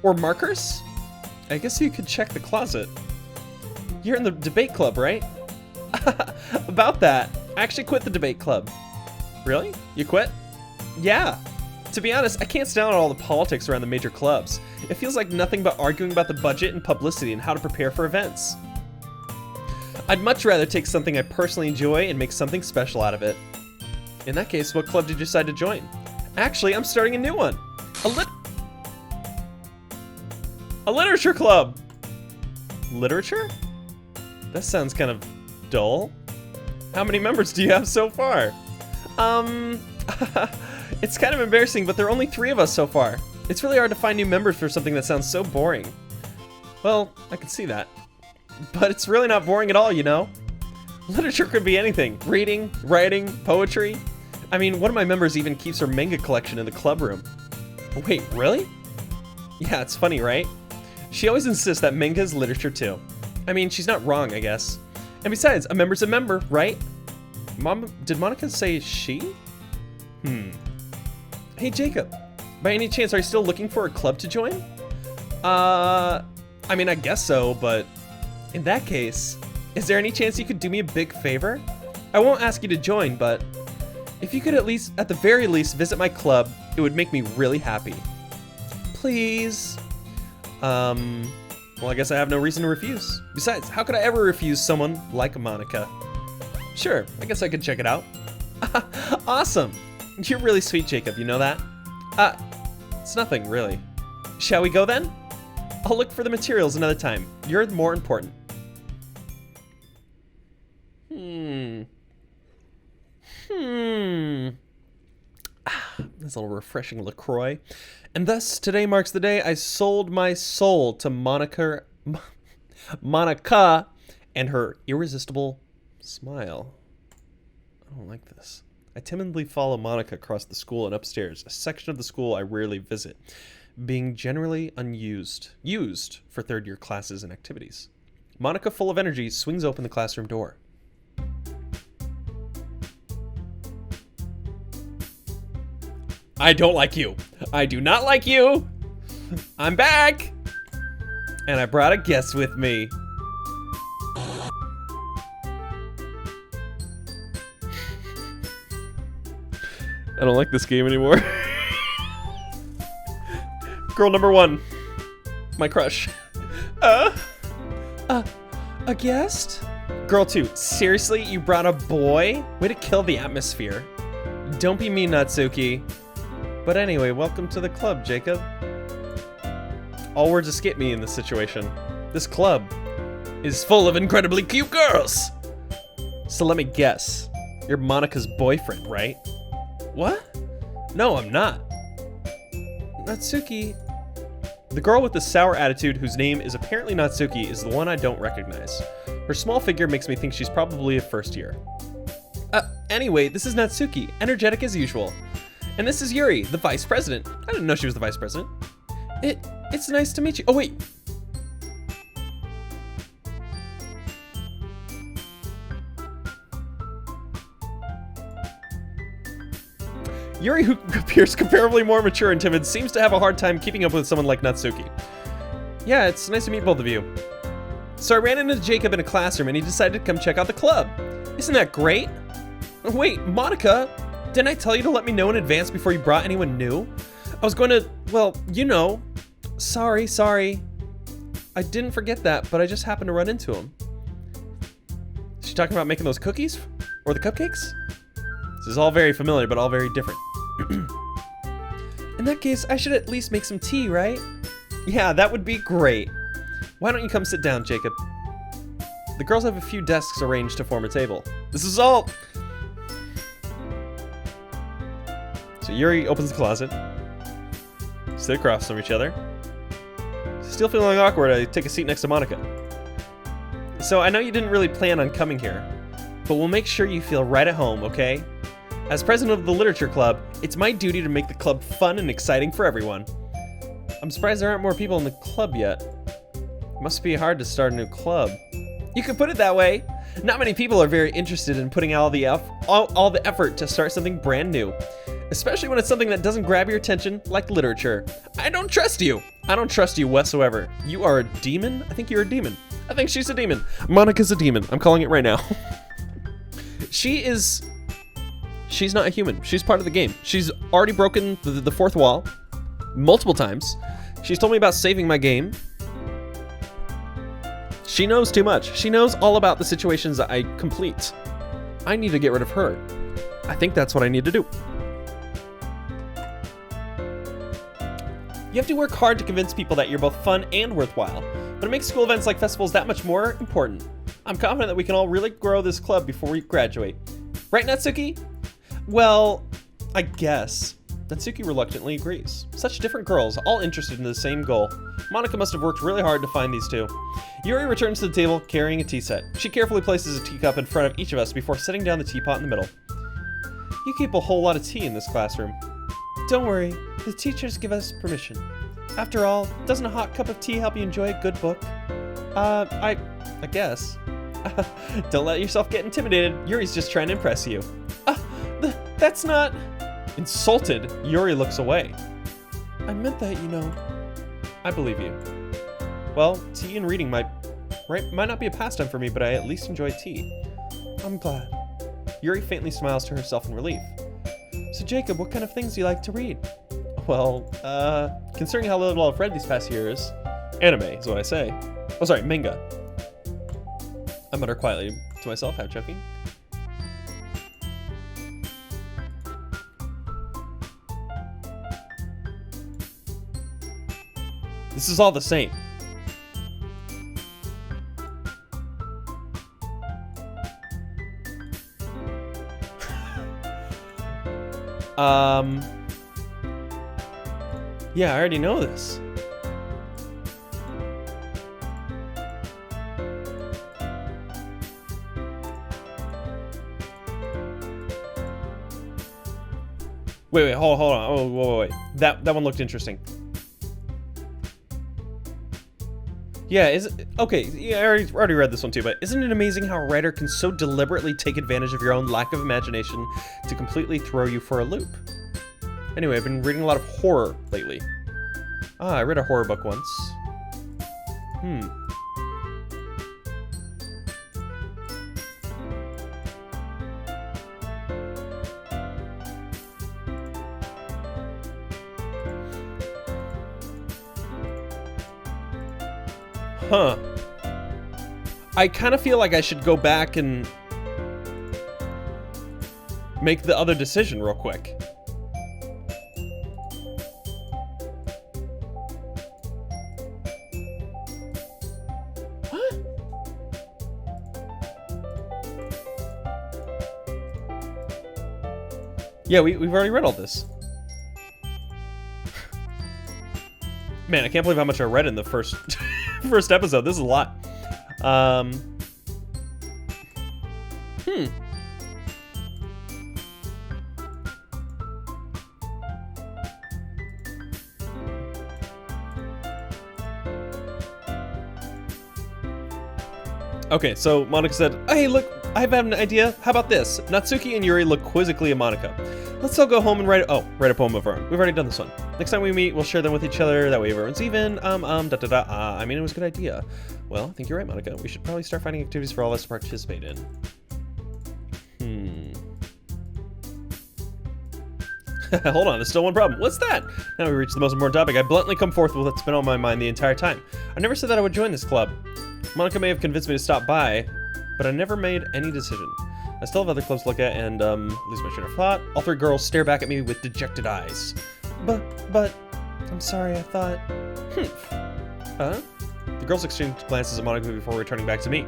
Or markers? I guess you could check the closet. You're in the debate club, right? About that, I actually quit the debate club. Really? You quit? Yeah. To be honest, I can't stand all the politics around the major clubs. It feels like nothing but arguing about the budget and publicity and how to prepare for events. I'd much rather take something I personally enjoy and make something special out of it. In that case, what club did you decide to join? Actually, I'm starting a new one. A literature club. Literature? That sounds kind of dull. How many members do you have so far? It's kind of embarrassing, but there are only 3 of us so far. It's really hard to find new members for something that sounds so boring. Well, I can see that. But it's really not boring at all, you know? Literature could be anything. Reading, writing, poetry. I mean, one of my members even keeps her manga collection in the club room. Wait, really? Yeah, it's funny, right? She always insists that manga is literature too. I mean, she's not wrong, I guess. And besides, a member's a member, right? Did Monica say she? Hey, Jacob. By any chance, are you still looking for a club to join? I mean, I guess so, but in that case, is there any chance you could do me a big favor? I won't ask you to join, but if you could at the very least, visit my club, it would make me really happy. Please. Well, I guess I have no reason to refuse. Besides, how could I ever refuse someone like Monica? Sure, I guess I could check it out. Awesome. You're really sweet, Jacob, you know that? It's nothing, really. Shall we go then? I'll look for the materials another time. You're more important. This little refreshing LaCroix. And thus, today marks the day I sold my soul to Monica and her irresistible smile. I don't like this. I timidly follow Monica across the school and upstairs, a section of the school I rarely visit, being generally used for third-year classes and activities. Monica, full of energy, swings open the classroom door. I don't like you. I do not like you. I'm back. And I brought a guest with me. I don't like this game anymore. Girl number 1. My crush. A guest? Girl 2. Seriously, you brought a boy? Way to kill the atmosphere. Don't be mean, Natsuki. But anyway, welcome to the club, Jacob. All words escape me in this situation. This club is full of incredibly cute girls. So let me guess. You're Monica's boyfriend, right? What? No, I'm not. Natsuki. The girl with the sour attitude, whose name is apparently Natsuki, is the one I don't recognize. Her small figure makes me think she's probably a first year. Anyway, this is Natsuki, energetic as usual. And this is Yuri, the vice president. I didn't know she was the vice president. It's nice to meet you. Oh, wait. Yuri, who appears comparably more mature and timid, seems to have a hard time keeping up with someone like Natsuki. Yeah, it's nice to meet both of you. So I ran into Jacob in a classroom and he decided to come check out the club. Isn't that great? Wait, Monica, didn't I tell you to let me know in advance before you brought anyone new? I was going to, well, you know. Sorry. I didn't forget that, but I just happened to run into him. Is she talking about making those cookies? Or the cupcakes? This is all very familiar, but all very different. In that case, I should at least make some tea, right? Yeah, that would be great. Why don't you come sit down, Jacob? The girls have a few desks arranged to form a table. This is all... So Yuri opens the closet. Sit across from each other. Still feeling awkward, I take a seat next to Monica. So I know you didn't really plan on coming here, but we'll make sure you feel right at home, okay? As president of the literature club, it's my duty to make the club fun and exciting for everyone. I'm surprised there aren't more people in the club yet. It must be hard to start a new club. You could put it that way. Not many people are very interested in putting all the effort to start something brand new, especially when it's something that doesn't grab your attention like literature. I don't trust you. I don't trust you whatsoever. You are a demon? I think you're a demon. I think she's a demon. Monica's a demon. I'm calling it right now. She's not a human. She's part of the game. She's already broken the fourth wall multiple times. She's told me about saving my game. She knows too much. She knows all about the situations that I complete. I need to get rid of her. I think that's what I need to do. You have to work hard to convince people that you're both fun and worthwhile, but it makes school events like festivals that much more important. I'm confident that we can all really grow this club before we graduate. Right, Natsuki? Well, I guess. Natsuki reluctantly agrees. Such different girls, all interested in the same goal. Monica must have worked really hard to find these two. Yuri returns to the table carrying a tea set. She carefully places a teacup in front of each of us before setting down the teapot in the middle. You keep a whole lot of tea in this classroom. Don't worry, the teachers give us permission. After all, doesn't a hot cup of tea help you enjoy a good book? I guess. Don't let yourself get intimidated. Yuri's just trying to impress you. That's not... Insulted, Yuri looks away. I meant that, you know. I believe you. Well, tea and reading might not be a pastime for me, but I at least enjoy tea. I'm glad. Yuri faintly smiles to herself in relief. So Jacob, what kind of things do you like to read? Well, considering how little I've read these past years, anime is what I say. Oh, sorry, manga. I mutter quietly to myself, half joking. This is all the same. Yeah, I already know this. Wait, hold on. Oh, wait. That one looked interesting. Yeah, okay, yeah, I already read this one too, but isn't it amazing how a writer can so deliberately take advantage of your own lack of imagination to completely throw you for a loop? Anyway, I've been reading a lot of horror lately. I read a horror book once. Huh. I kind of feel like I should go back and make the other decision real quick. What? Yeah, we've already read all this. Man, I can't believe how much I read in the first first episode. This is a lot. Okay, so Monica said, hey, look, I have an idea. How about this? Natsuki and Yuri look quizzically at Monica. Let's all go home and write a poem of our own. We've already done this one. Next time we meet, we'll share them with each other. That way everyone's even. I mean, it was a good idea. Well, I think you're right, Monica. We should probably start finding activities for all of us to participate in. Hold on, there's still one problem. What's that? Now we reach the most important topic. I bluntly come forth with what's been on my mind the entire time. I never said that I would join this club. Monica may have convinced me to stop by, but I never made any decision. I still have other clubs to look at and, lose my train of thought. All three girls stare back at me with dejected eyes. But, I'm sorry, I thought... Huh? The girls exchanged glances at Monica before returning back to me.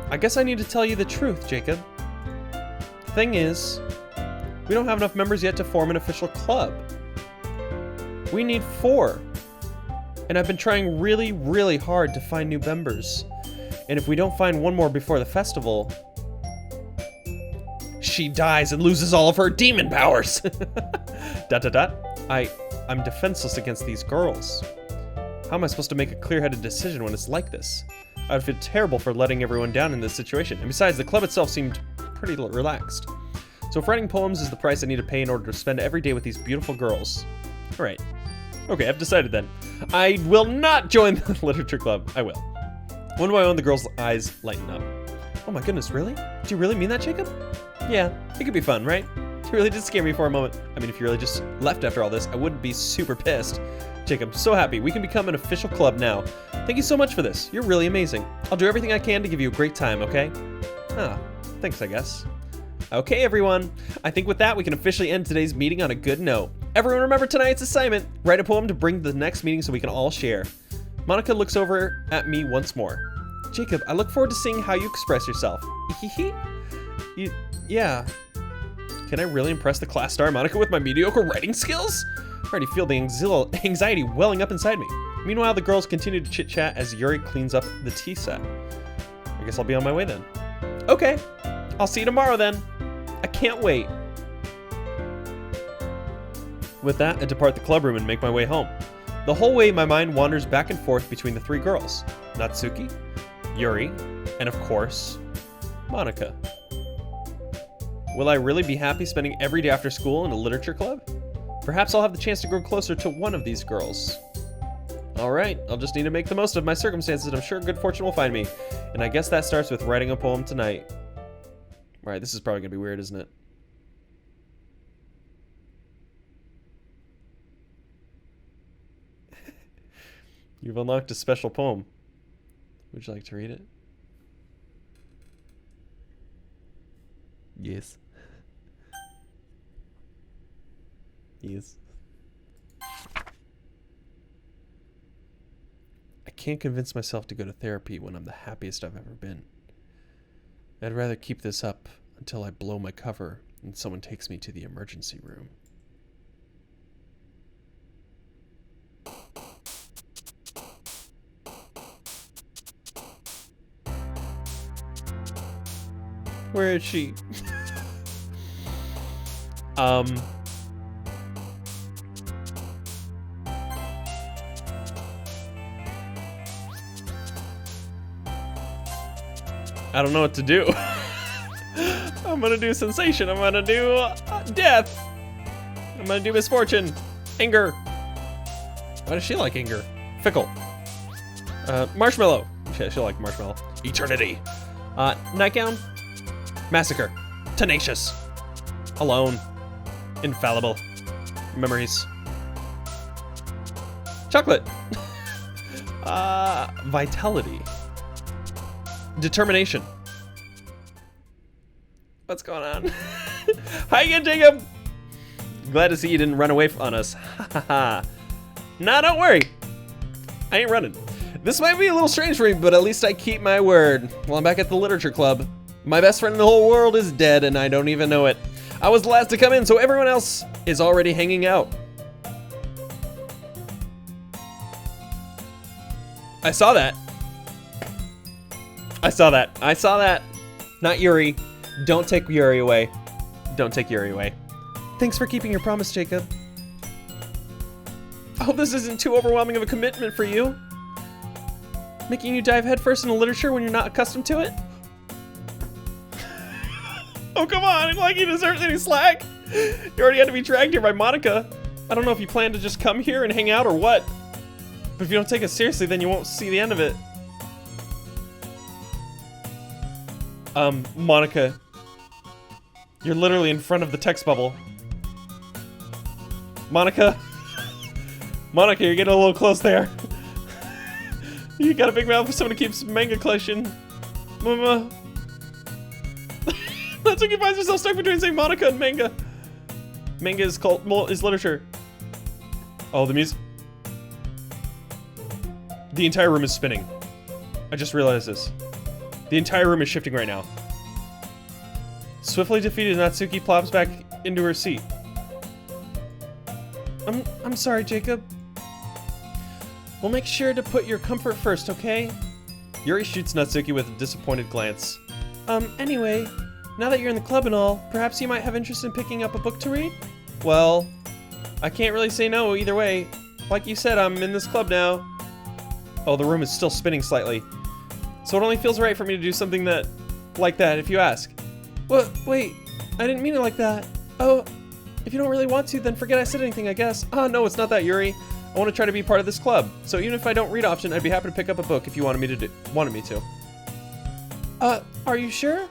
I guess I need to tell you the truth, Jacob. The thing is, we don't have enough members yet to form an official club. We need 4. And I've been trying really, really hard to find new members. And if we don't find one more before the festival... she dies and loses all of her demon powers. ... I'm defenseless against these girls. How am I supposed to make a clear-headed decision when it's like this? I would feel terrible for letting everyone down in this situation. And besides, the club itself seemed pretty relaxed. So if writing poems is the price I need to pay in order to spend every day with these beautiful girls. Alright. Okay, I've decided then. I will not join the literature club. I will. One by one, the girl's eyes lighten up. Oh my goodness, really? Do you really mean that, Jacob? Yeah, it could be fun, right? You really did scare me for a moment. I mean, if you really just left after all this, I wouldn't be super pissed. Jacob, so happy. We can become an official club now. Thank you so much for this. You're really amazing. I'll do everything I can to give you a great time, okay? Thanks, I guess. Okay, everyone. I think with that, we can officially end today's meeting on a good note. Everyone remember tonight's assignment. Write a poem to bring to the next meeting so we can all share. Monica looks over at me once more. Jacob, I look forward to seeing how you express yourself. Yeah. Can I really impress the class star Monica with my mediocre writing skills? I already feel the anxiety welling up inside me. Meanwhile, the girls continue to chit-chat as Yuri cleans up the tea set. I guess I'll be on my way then. Okay, I'll see you tomorrow then. I can't wait. With that, I depart the club room and make my way home. The whole way, my mind wanders back and forth between the three girls. Natsuki, Yuri, and of course, Monica. Will I really be happy spending every day after school in a literature club? Perhaps I'll have the chance to grow closer to one of these girls. Alright, I'll just need to make the most of my circumstances and I'm sure good fortune will find me. And I guess that starts with writing a poem tonight. Alright, this is probably gonna be weird, isn't it? You've unlocked a special poem. Would you like to read it? Yes. Yes. I can't convince myself to go to therapy when I'm the happiest I've ever been. I'd rather keep this up until I blow my cover and someone takes me to the emergency room. Where is she? I don't know what to do. I'm gonna do sensation. I'm gonna do death. I'm gonna do misfortune. Anger. Why does she like anger? Fickle. Marshmallow. She'll like marshmallow. Eternity. Nightgown. Massacre. Tenacious. Alone. Infallible. Memories. Chocolate. Vitality. Determination. What's going on? Hi again, Jacob. Glad to see you didn't run away on us. Nah, don't worry. I ain't running. This might be a little strange for me, but at least I keep my word. Well, I'm back at the literature club. My best friend in the whole world is dead, and I don't even know it. I was the last to come in, so everyone else is already hanging out. I saw that. I saw that. I saw that. Not Yuri. Don't take Yuri away. Don't take Yuri away. Thanks for keeping your promise, Jacob. I hope this isn't too overwhelming of a commitment for you. Making you dive headfirst into literature when you're not accustomed to it? Oh, come on. Like you deserve any slack. You already had to be dragged here by Monica. I don't know if you plan to just come here and hang out or what. But if you don't take it seriously, then you won't see the end of it. Monica. You're literally in front of the text bubble. Monica. Monica, you're getting a little close there. You got a big mouth for someone who keeps manga collection. Mama. Natsuki finds herself stuck between saying Monica and manga. Manga is literature. Oh, the music. The entire room is spinning. I just realized this. The entire room is shifting right now. Swiftly defeated, Natsuki plops back into her seat. I'm sorry, Jacob. We'll make sure to put your comfort first, okay? Yuri shoots Natsuki with a disappointed glance. Anyway, now that you're in the club and all, perhaps you might have interest in picking up a book to read? Well, I can't really say no either way. Like you said, I'm in this club now. Oh, the room is still spinning slightly. So it only feels right for me to do something like that, if you ask. What? Wait, I didn't mean it like that. Oh, if you don't really want to, then forget I said anything, I guess. Oh, no, it's not that, Yuri. I want to try to be part of this club. So even if I don't read often, I'd be happy to pick up a book if you wanted me to. Are you sure?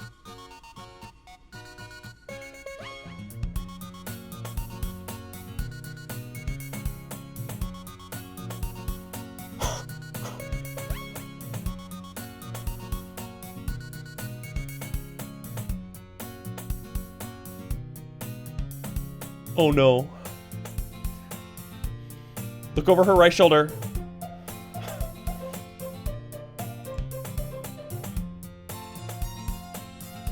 Oh no. Look over her right shoulder.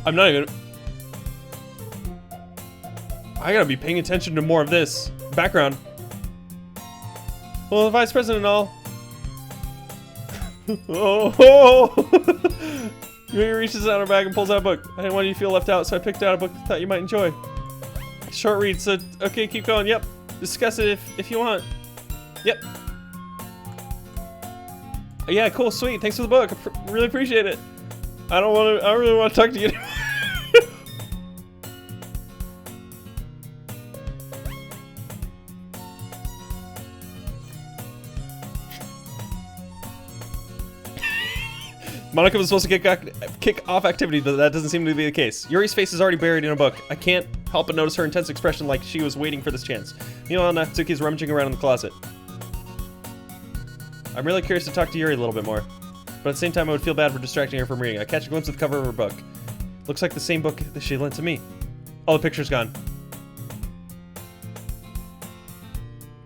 I'm not even... I gotta be paying attention to more of this. Background. Well, the vice president and all. Oh! Yuri reaches out her bag and pulls out a book. I didn't want you to feel left out, so I picked out a book I thought you might enjoy. Short read, so okay, keep going. Yep. Discuss it if you want. Yep. Yeah, cool, sweet. Thanks for the book. I really appreciate it. I really want to talk to you. Monica was supposed to kick off activity, but that doesn't seem to be the case. Yuri's face is already buried in a book. I can't help but notice her intense expression like she was waiting for this chance. Meanwhile, Natsuki's rummaging around in the closet. I'm really curious to talk to Yuri a little bit more, but at the same time I would feel bad for distracting her from reading. I catch a glimpse of the cover of her book. Looks like the same book that she lent to me. Oh, the picture's gone.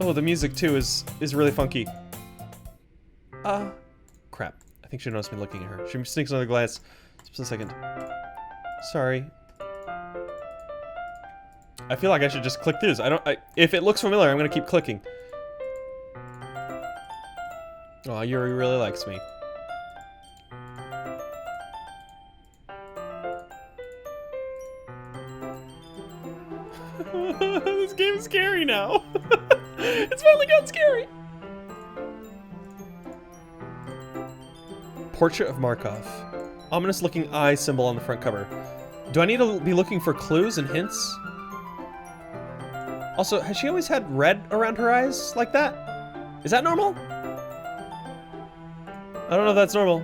Oh, the music too is really funky. Crap. I think she noticed me looking at her. She sneaks another glance. Just a second. Sorry. I feel like I should just click through this. If it looks familiar, I'm gonna keep clicking. Oh, Yuri really likes me. This game is scary now. It's finally got scary. Portrait of Markov. Ominous looking eye symbol on the front cover. Do I need to be looking for clues and hints? Also, has she always had red around her eyes like that? Is that normal? I don't know if that's normal.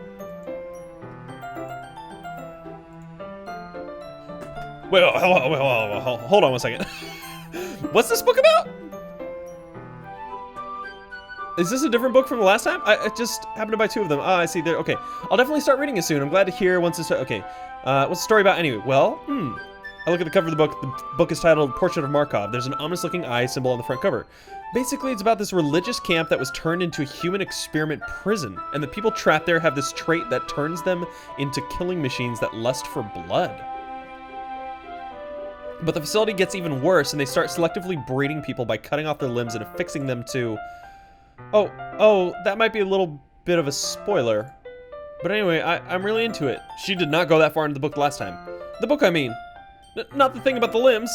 Wait, hold on one second. What's this book about? Is this a different book from the last time? I just happened to buy 2 of them. I see there. Okay, I'll definitely start reading it soon. I'm glad to hear once it's okay. What's the story about anyway? Well, I look at the cover of the book. The book is titled Portrait of Markov. There's an ominous looking eye symbol on the front cover. Basically, it's about this religious camp that was turned into a human experiment prison, and the people trapped there have this trait that turns them into killing machines that lust for blood. But the facility gets even worse, and they start selectively breeding people by cutting off their limbs and affixing them to... Oh, that might be a little bit of a spoiler. But anyway, I'm really into it. She did not go that far into the book last time. The book, I mean. Not the thing about the limbs.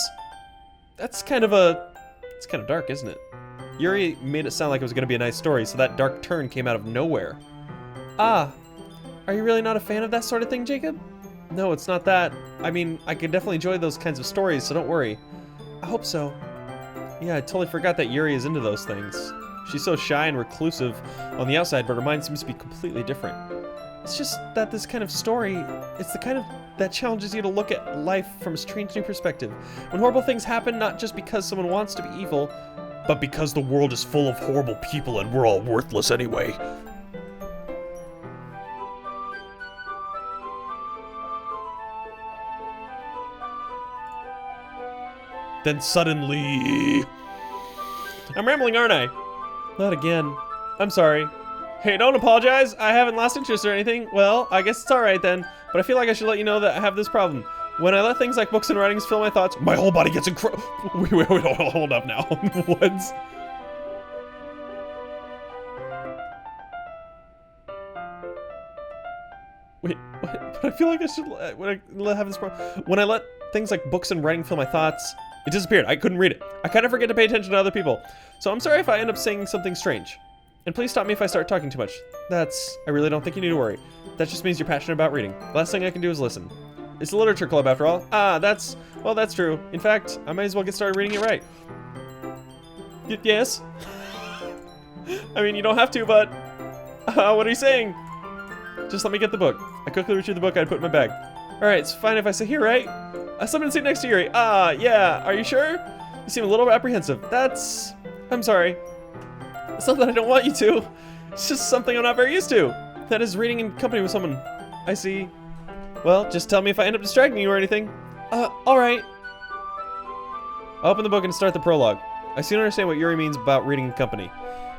It's kind of dark, isn't it? Yuri made it sound like it was going to be a nice story, so that dark turn came out of nowhere. Ah, are you really not a fan of that sort of thing, Jacob? No, it's not that. I mean, I can definitely enjoy those kinds of stories, so don't worry. I hope so. Yeah, I totally forgot that Yuri is into those things. She's so shy and reclusive on the outside, but her mind seems to be completely different. It's just that this kind of story, it's the kind of that challenges you to look at life from a strange new perspective. When horrible things happen, not just because someone wants to be evil, but because the world is full of horrible people and we're all worthless anyway. Then suddenly... I'm rambling, aren't I? Not again. I'm sorry. Hey, don't apologize. I haven't lost interest or anything. Well, I guess it's alright then. But I feel like I should let you know that I have this problem. When I let things like books and writings fill my thoughts, my whole body gets Wait, hold up now. What? Wait, what? But I feel like I should have this problem. When I let things like books and writing fill my thoughts, it disappeared. I couldn't read it. I kind of forget to pay attention to other people. So I'm sorry if I end up saying something strange. And please stop me if I start talking too much. I really don't think you need to worry. That just means you're passionate about reading. Last thing I can do is listen. It's a literature club after all. That's true. In fact, I might as well get started reading it right. Yes? I mean, you don't have to, but... what are you saying? Just let me get the book. I quickly retrieve the book I'd put in my bag. Alright, it's fine if I sit here, right? Someone sit next to Yuri. Yeah. Are you sure? You seem a little apprehensive. I'm sorry. It's not that I don't want you to. It's just something I'm not very used to. That is reading in company with someone. I see. Well, just tell me if I end up distracting you or anything. Alright. I open the book and start the prologue. I soon understand what Yuri means about reading in company.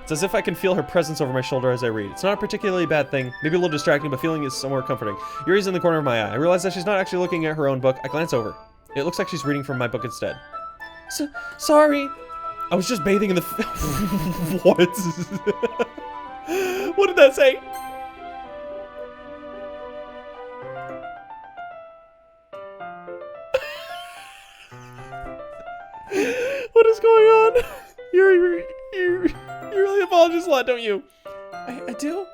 It's as if I can feel her presence over my shoulder as I read. It's not a particularly bad thing, maybe a little distracting, but feeling is somewhat comforting. Yuri's in the corner of my eye. I realize that she's not actually looking at her own book. I glance over. It looks like she's reading from my book instead. Sorry. I was just bathing in the... What? What did that say? What is going on? You really apologize a lot, don't you?
I do?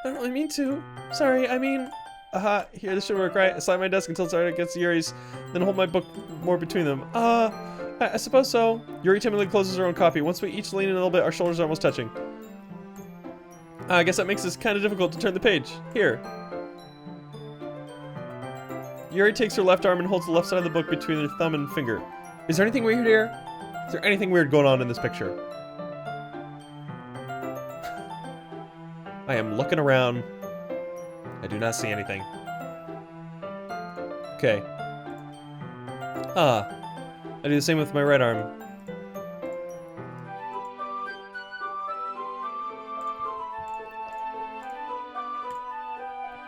I don't really mean to. Sorry, I mean...
Here, this should work, right? I slide my desk until it's right against Yuri's, then hold my book more between them.
I suppose so.
Yuri timidly closes her own copy. Once we each lean in a little bit, our shoulders are almost touching. I guess that makes this kind of difficult to turn the page. Here. Yuri takes her left arm and holds the left side of the book between her thumb and finger. Is there anything weird here? Is there anything weird going on in this picture? I am looking around. I do not see anything. Okay. I do the same with my right arm.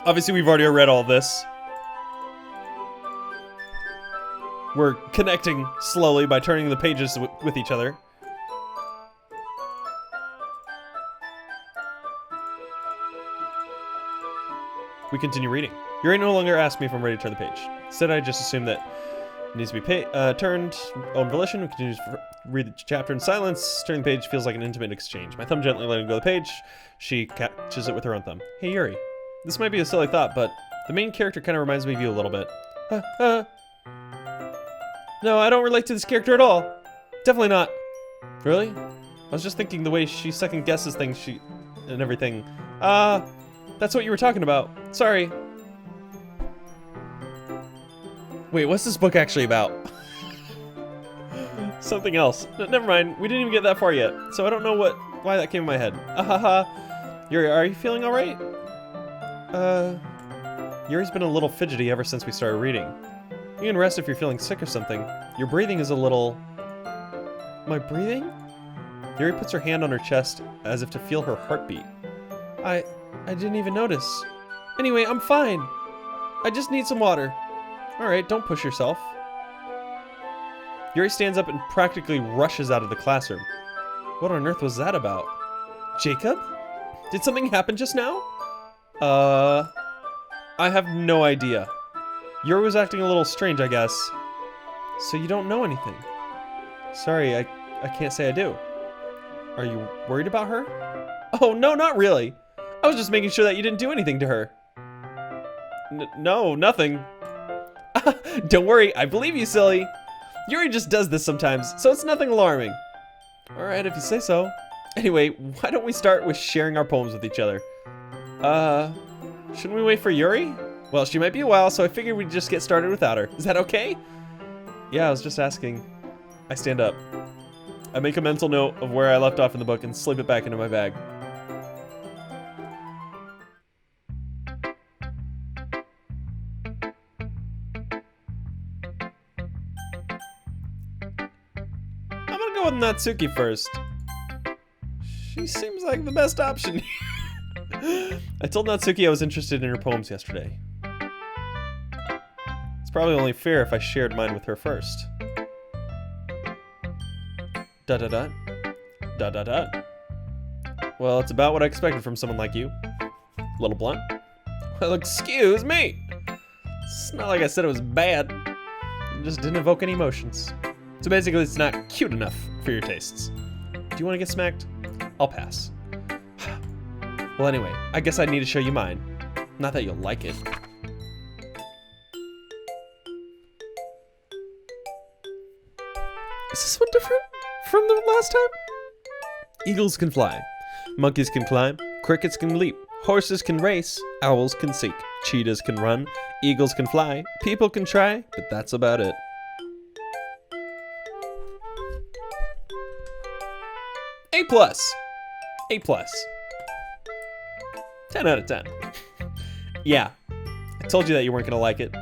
Obviously, we've already read all this. We're connecting slowly by turning the pages with each other. We continue reading. Yuri no longer asks me if I'm ready to turn the page. Instead, I just assume that it needs to be turned on volition. We continue to read the chapter in silence. Turning the page feels like an intimate exchange. My thumb gently letting go of the page. She catches it with her own thumb. Hey, Yuri. This might be a silly thought, but the main character kind of reminds me of you a little bit. No, I don't relate to this character at all. Definitely not. Really? I was just thinking the way she second guesses things and everything. That's what you were talking about. Sorry. Wait, what's this book actually about? Something else. Never mind. We didn't even get that far yet, so I don't know why that came in my head. Yuri, are you feeling all right? Yuri's been a little fidgety ever since we started reading. You can rest if you're feeling sick or something. Your breathing is a little... My breathing? Yuri puts her hand on her chest as if to feel her heartbeat.
I didn't even notice. Anyway, I'm fine. I just need some water.
Alright, don't push yourself. Yuri stands up and practically rushes out of the classroom. What on earth was that about? Jacob? Did something happen just now? I have no idea. Yuri was acting a little strange, I guess. So you don't know anything? Sorry, I can't say I do. Are you worried about her? Oh, no, not really. I was just making sure that you didn't do anything to her. No, nothing. Don't worry, I believe you, silly. Yuri just does this sometimes, so it's nothing alarming. Alright, if you say so. Anyway, why don't we start with sharing our poems with each other? Shouldn't we wait for Yuri? Well, she might be a while, so I figured we'd just get started without her. Is that okay? Yeah, I was just asking. I stand up. I make a mental note of where I left off in the book and slip it back into my bag. I'm gonna go with Natsuki first. She seems like the best option. I told Natsuki I was interested in her poems yesterday. It's probably only fair if I shared mine with her first. Da-da-da. Da-da-da. Well, it's about what I expected from someone like you. Little blunt. Well, excuse me. It's not like I said it was bad. It just didn't evoke any emotions. So basically, it's not cute enough for your tastes. Do you want to get smacked? I'll pass. Well, anyway, I guess I need to show you mine. Not that you'll like it. Is this one different from the last time? Eagles can fly. Monkeys can climb. Crickets can leap. Horses can race. Owls can seek. Cheetahs can run. Eagles can fly. People can try, but that's about it. A+. A+. 10 out of 10. Yeah, I told you that you weren't gonna like it.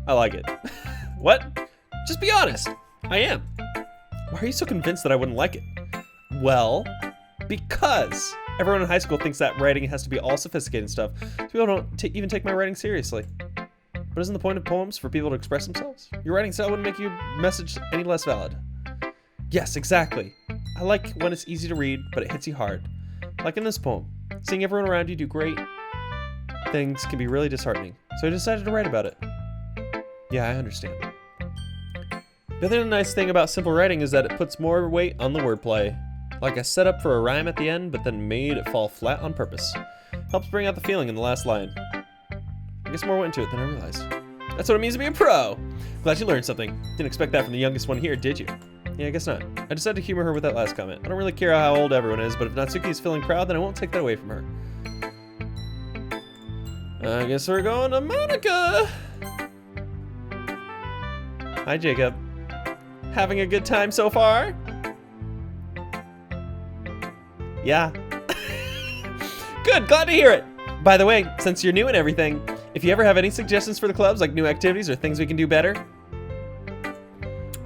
I like it. What? Just be honest. I am. Why are you so convinced that I wouldn't like it? Well, Because everyone in high school thinks that writing has to be all sophisticated and stuff. So people don't even take my writing seriously. But isn't the point of poems for people to express themselves? Your writing style wouldn't make your message any less valid. Yes, exactly. I like when it's easy to read, but it hits you hard. Like in this poem. Seeing everyone around you do great things can be really disheartening. So I decided to write about it. Yeah, I understand. The other nice thing about simple writing is that it puts more weight on the wordplay. Like I set up for a rhyme at the end, but then made it fall flat on purpose. Helps bring out the feeling in the last line. I guess more went into it than I realized. That's what it means to be a pro! Glad you learned something. Didn't expect that from the youngest one here, did you? Yeah, I guess not. I decided to humor her with that last comment. I don't really care how old everyone is, but if Natsuki is feeling proud, then I won't take that away from her. I guess we're going to Monica! Hi, Jacob. Having a good time so far? Yeah. Good, glad to hear it. By the way, since you're new and everything, if you ever have any suggestions for the clubs, like new activities or things we can do better,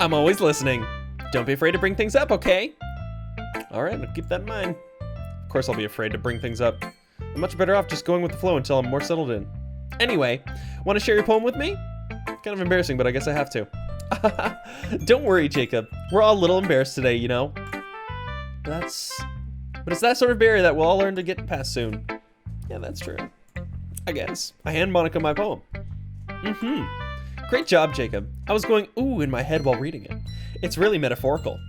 I'm always listening. Don't be afraid to bring things up, okay? All right, I'll keep that in mind. Of course I'll be afraid to bring things up. I'm much better off just going with the flow until I'm more settled in. Anyway, want to share your poem with me? Kind of embarrassing, but I guess I have to. Don't worry, Jacob. We're all a little embarrassed today, you know? But it's that sort of barrier that we'll all learn to get past soon. Yeah, that's true. I guess. I hand Monica my poem. Great job, Jacob. I was going ooh in my head while reading it. It's really metaphorical.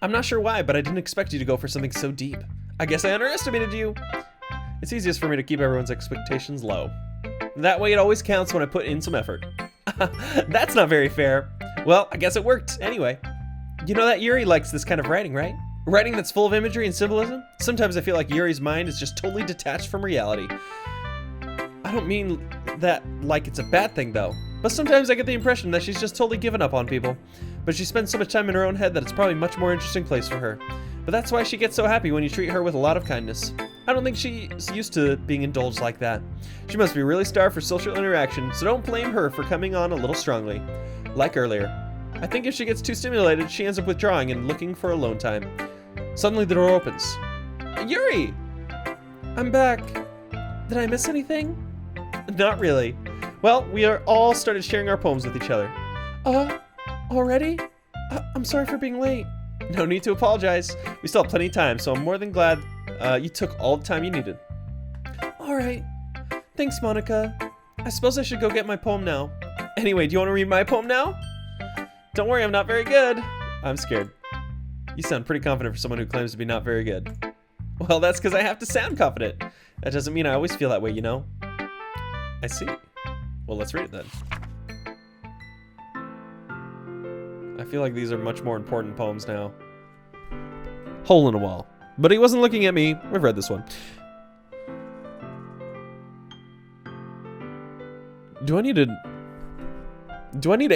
I'm not sure why, but I didn't expect you to go for something so deep. I guess I underestimated you. It's easiest for me to keep everyone's expectations low. That way it always counts when I put in some effort. That's not very fair. Well, I guess it worked anyway. You know that Yuri likes this kind of writing, right? Writing that's full of imagery and symbolism? Sometimes I feel like Yuri's mind is just totally detached from reality. I don't mean that like it's a bad thing though, but sometimes I get the impression that she's just totally given up on people. But she spends so much time in her own head that it's probably a much more interesting place for her. But that's why she gets so happy when you treat her with a lot of kindness. I don't think she's used to being indulged like that. She must be really starved for social interaction, so don't blame her for coming on a little strongly. Like earlier. I think if she gets too stimulated, she ends up withdrawing and looking for alone time. Suddenly the door opens. Yuri! I'm back. Did I miss anything? Not really. Well, we are all started sharing our poems with each other. Already? I'm sorry for being late. No need to apologize. We still have plenty of time, so I'm more than glad you took all the time you needed. Alright. Thanks, Monica. I suppose I should go get my poem now. Anyway, do you want to read my poem now? Don't worry, I'm not very good. I'm scared. You sound pretty confident for someone who claims to be not very good. Well, that's because I have to sound confident. That doesn't mean I always feel that way, you know? I see. Well, let's read it then. I feel like these are much more important poems now. Hole in a Wall. But he wasn't looking at me. We've read this one. Do I need to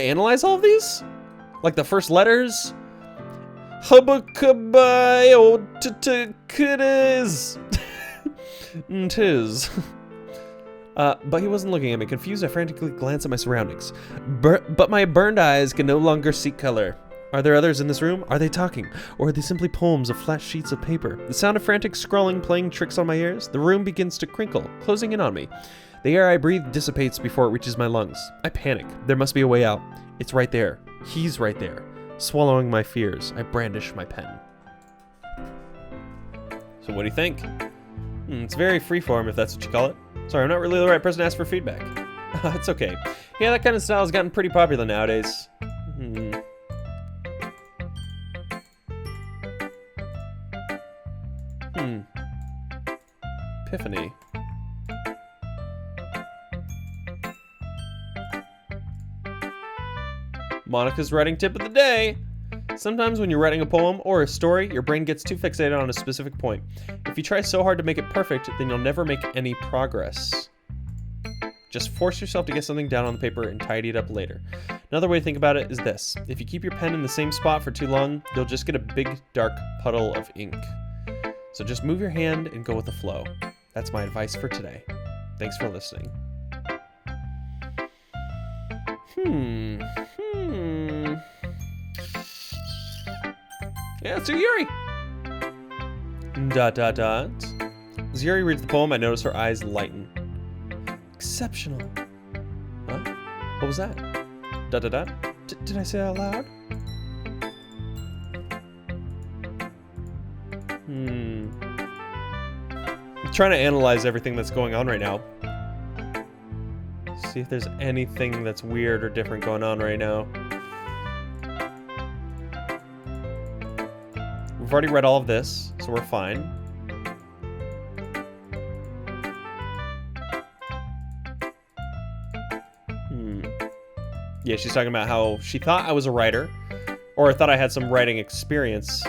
analyze all of these? Like the first letters? Hubba-kubba-o-t-t-kiddiz. Tis. But he wasn't looking at me. Confused, I frantically glanced at my surroundings. But my burned eyes can no longer see color. Are there others in this room? Are they talking? Or are they simply poems of flat sheets of paper? The sound of frantic scrawling playing tricks on my ears. The room begins to crinkle, closing in on me. The air I breathe dissipates before it reaches my lungs. I panic. There must be a way out. It's right there. He's right there. Swallowing my fears, I brandish my pen. So what do you think? It's very freeform, if that's what you call it. Sorry, I'm not really the right person to ask for feedback. It's okay. Yeah, that kind of style has gotten pretty popular nowadays. Tiffany. Monica's writing tip of the day. Sometimes when you're writing a poem or a story, your brain gets too fixated on a specific point. If you try so hard to make it perfect, then you'll never make any progress. Just force yourself to get something down on the paper and tidy it up later. Another way to think about it is this. If you keep your pen in the same spot for too long, you'll just get a big, dark puddle of ink. So just move your hand and go with the flow. That's my advice for today. Thanks for listening. Yeah, let's do Yuri. Dot dot dot. As Yuri reads the poem, I notice her eyes lighten. Exceptional. Huh? What was that? Dot dot dot. Did I say that out loud? I'm trying to analyze everything that's going on right now. See if there's anything that's weird or different going on right now. We've already read all of this, so we're fine. Yeah, she's talking about how she thought I was a writer, or thought I had some writing experience,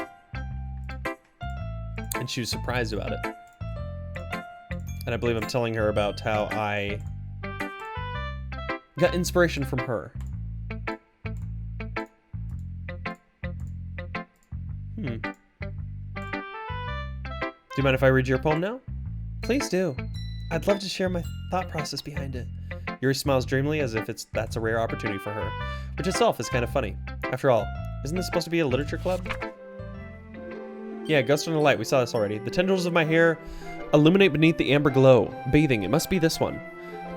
and she was surprised about it. And I believe I'm telling her about how I got inspiration from her. Do you mind if I read your poem now? Please do. I'd love to share my thought process behind it. Yuri smiles dreamily as if that's a rare opportunity for her, which itself is kind of funny. After all, isn't this supposed to be a literature club? Yeah, Ghost in the Light, we saw this already. The tendrils of my hair illuminate beneath the amber glow. Bathing, it must be this one.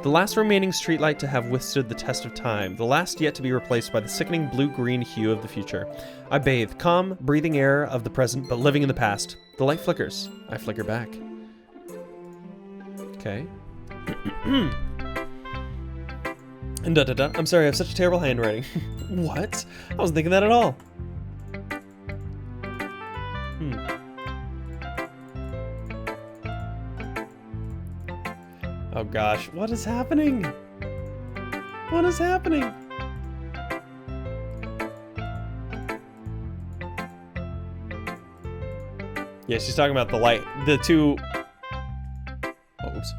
The last remaining streetlight to have withstood the test of time. The last yet to be replaced by the sickening blue-green hue of the future. I bathe, calm, breathing air of the present, but living in the past. The light flickers. I flicker back. Okay. And I'm sorry, I have such terrible handwriting. What? I wasn't thinking that at all. Oh gosh, what is happening? What is happening? Yeah, she's talking about the light. The two... Oh, oops.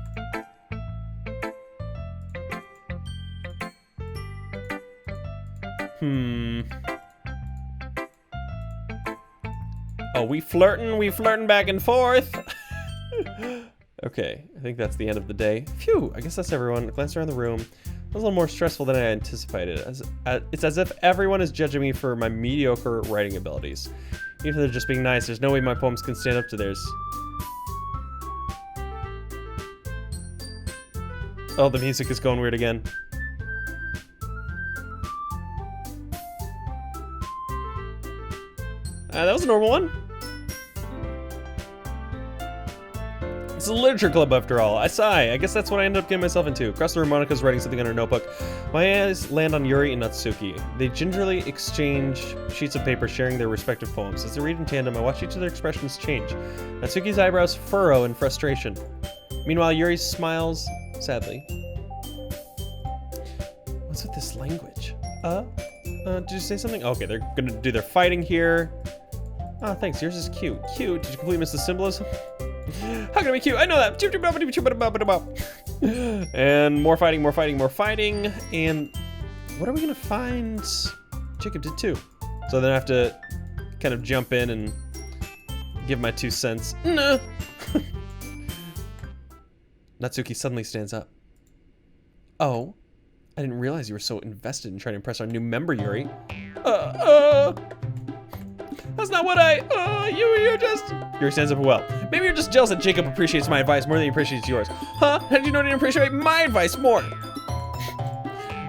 Oh, we flirting back and forth. Okay, I think that's the end of the day. Phew, I guess that's everyone. Glanced around the room. It was a little more stressful than I anticipated. It's as if everyone is judging me for my mediocre writing abilities. Even if they're just being nice, there's no way my poems can stand up to theirs. Oh, the music is going weird again. That was a normal one. It's a literature club after all. I sigh. I guess that's what I ended up getting myself into. Across the room, Monika's writing something on her notebook. My eyes land on Yuri and Natsuki. They gingerly exchange sheets of paper, sharing their respective poems. As they read in tandem, I watch each of their expressions change. Natsuki's eyebrows furrow in frustration. Meanwhile, Yuri smiles sadly. What's with this language? Did you say something? Okay, they're gonna do their fighting here. Oh, thanks. Yours is cute. Cute? Did you completely miss the symbolism? How can it be cute? I know that. And more fighting, more fighting, more fighting. And what are we gonna find? Jacob did too. So then I have to kind of jump in and give my 2 cents. No. Natsuki suddenly stands up. Oh, I didn't realize you were so invested in trying to impress our new member, Yuri. That's not what you're just... Yuri stands up well. Maybe you're just jealous that Jacob appreciates my advice more than he appreciates yours. Huh? How did you know he didn't appreciate my advice more?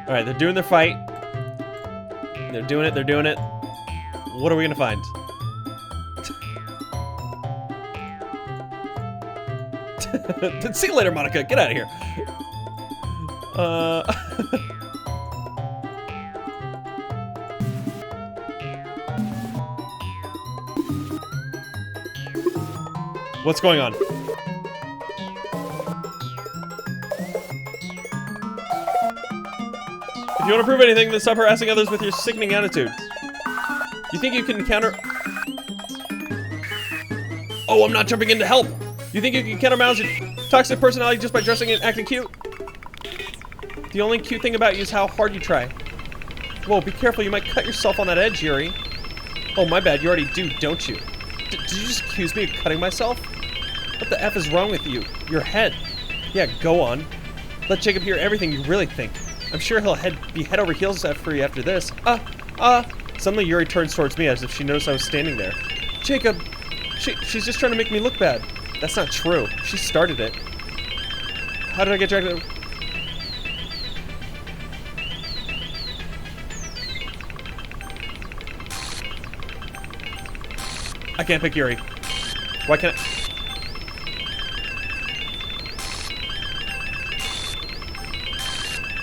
Alright, they're doing their fight. They're doing it. What are we gonna find? See you later, Monica. Get out of here. What's going on? If you want to prove anything, then stop harassing others with your sickening attitude. You think you can counter... Oh, I'm not jumping in to help! You think you can counterbalance your toxic personality just by dressing and acting cute? The only cute thing about you is how hard you try. Whoa, be careful, you might cut yourself on that edge, Yuri. Oh, my bad, you already do, don't you? Did you just accuse me of cutting myself? What the F is wrong with you? Your head. Yeah, go on. Let Jacob hear everything you really think. I'm sure he'll be head over heels for you after this. Suddenly Yuri turns towards me as if she noticed I was standing there. Jacob,
She's just trying to make me look bad. That's not true. She started it. How did I get dragged? I can't pick Yuri. Why can't I?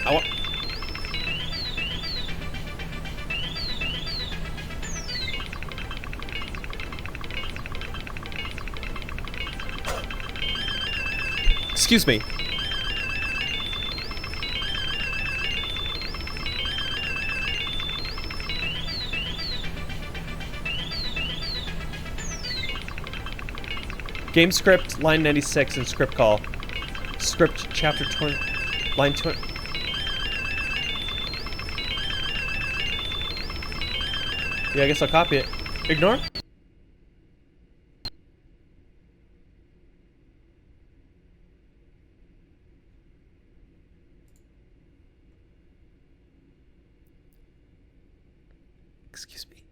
I want... Excuse me. Game script, line 96, and script call. Script, chapter 20, line 20. Yeah, I guess I'll copy it. Ignore? Excuse me.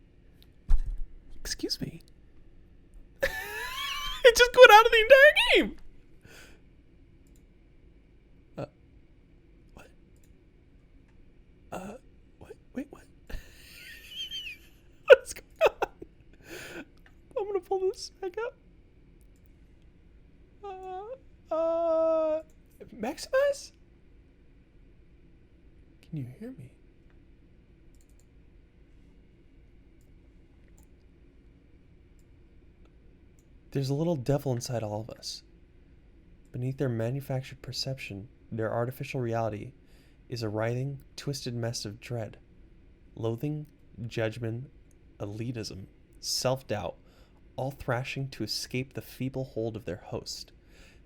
Excuse me. It just went out of the entire game. What? Wait, what? What's going on? I'm gonna pull this back up. Maximize? Can you hear me? There's a little devil inside all of us. Beneath their manufactured perception, their artificial reality is a writhing, twisted mess of dread, loathing, judgment, elitism, self-doubt, all thrashing to escape the feeble hold of their host,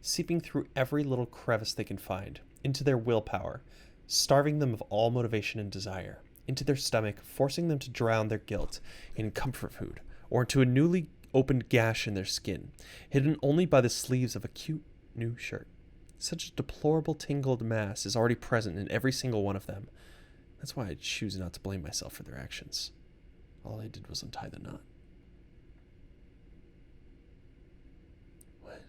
seeping through every little crevice they can find, into their willpower, starving them of all motivation and desire, into their stomach, forcing them to drown their guilt in comfort food, or into a newly opened gash in their skin, hidden only by the sleeves of a cute new shirt. Such a deplorable tangled mass is already present in every single one of them. That's why I choose not to blame myself for their actions. All I did was untie the knot. What?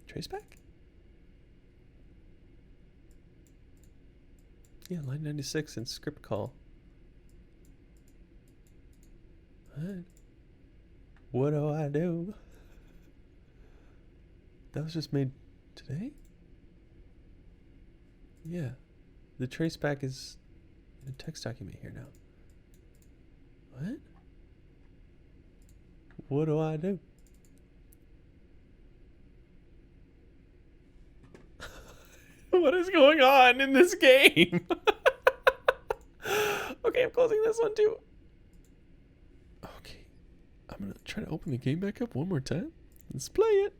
Traceback? Yeah, line 96 and script call. What do I do? That was just made today? Yeah. The traceback is in a text document here now. What? What do I do? What is going on in this game? Okay, I'm closing this one too. Okay. I'm gonna try to open the game back up one more time. Let's play it.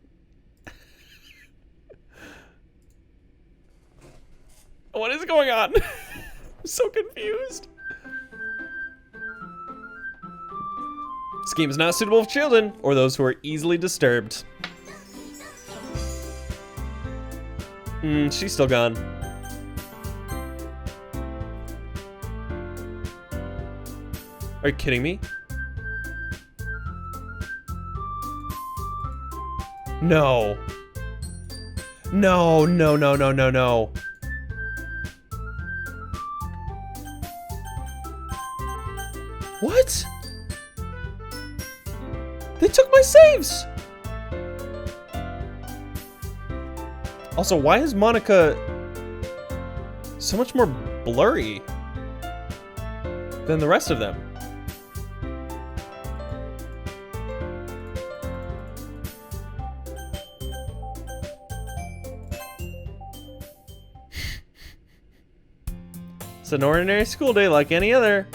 What is going on? I'm so confused. This game is not suitable for children or those who are easily disturbed. She's still gone. Are you kidding me? No. No, no, no, no, no, no. What? They took my saves! Also, why is Monica so much more blurry than the rest of them? It's an ordinary school day like any other.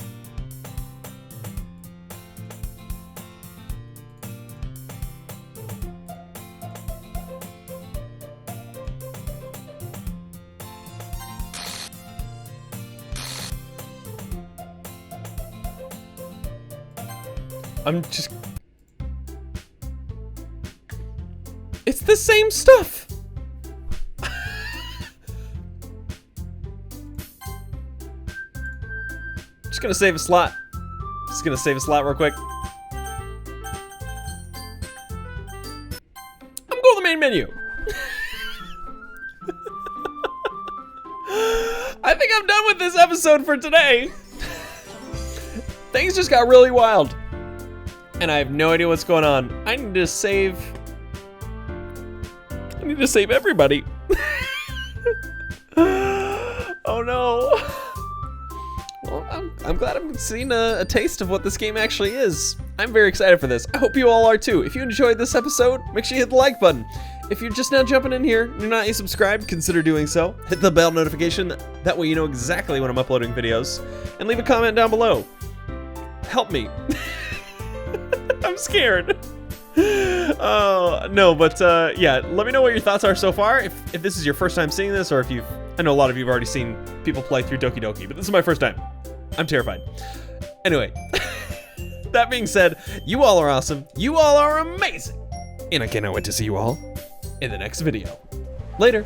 I'm just... It's the same stuff! Just gonna save a slot.
Just gonna save a slot real quick. I'm going to the main menu. I think I'm done with this episode for today. Things just got really wild. And I have no idea what's going on. I need to save everybody. Oh no. Well, I'm glad I'm seeing a taste of what this game actually is. I'm very excited for this. I hope you all are too. If you enjoyed this episode, make sure you hit the like button. If you're just now jumping in here and you're not yet subscribed, consider doing so. Hit the bell notification, that way you know exactly when I'm uploading videos. And leave a comment down below. Help me. I'm scared. Oh, no, but yeah, let me know what your thoughts are so far. If this is your first time seeing this, or if I know a lot of you have already seen people play through Doki Doki, but this is my first time. I'm terrified. Anyway, that being said, you all are awesome. You all are amazing. And I cannot wait to see you all in the next video. Later.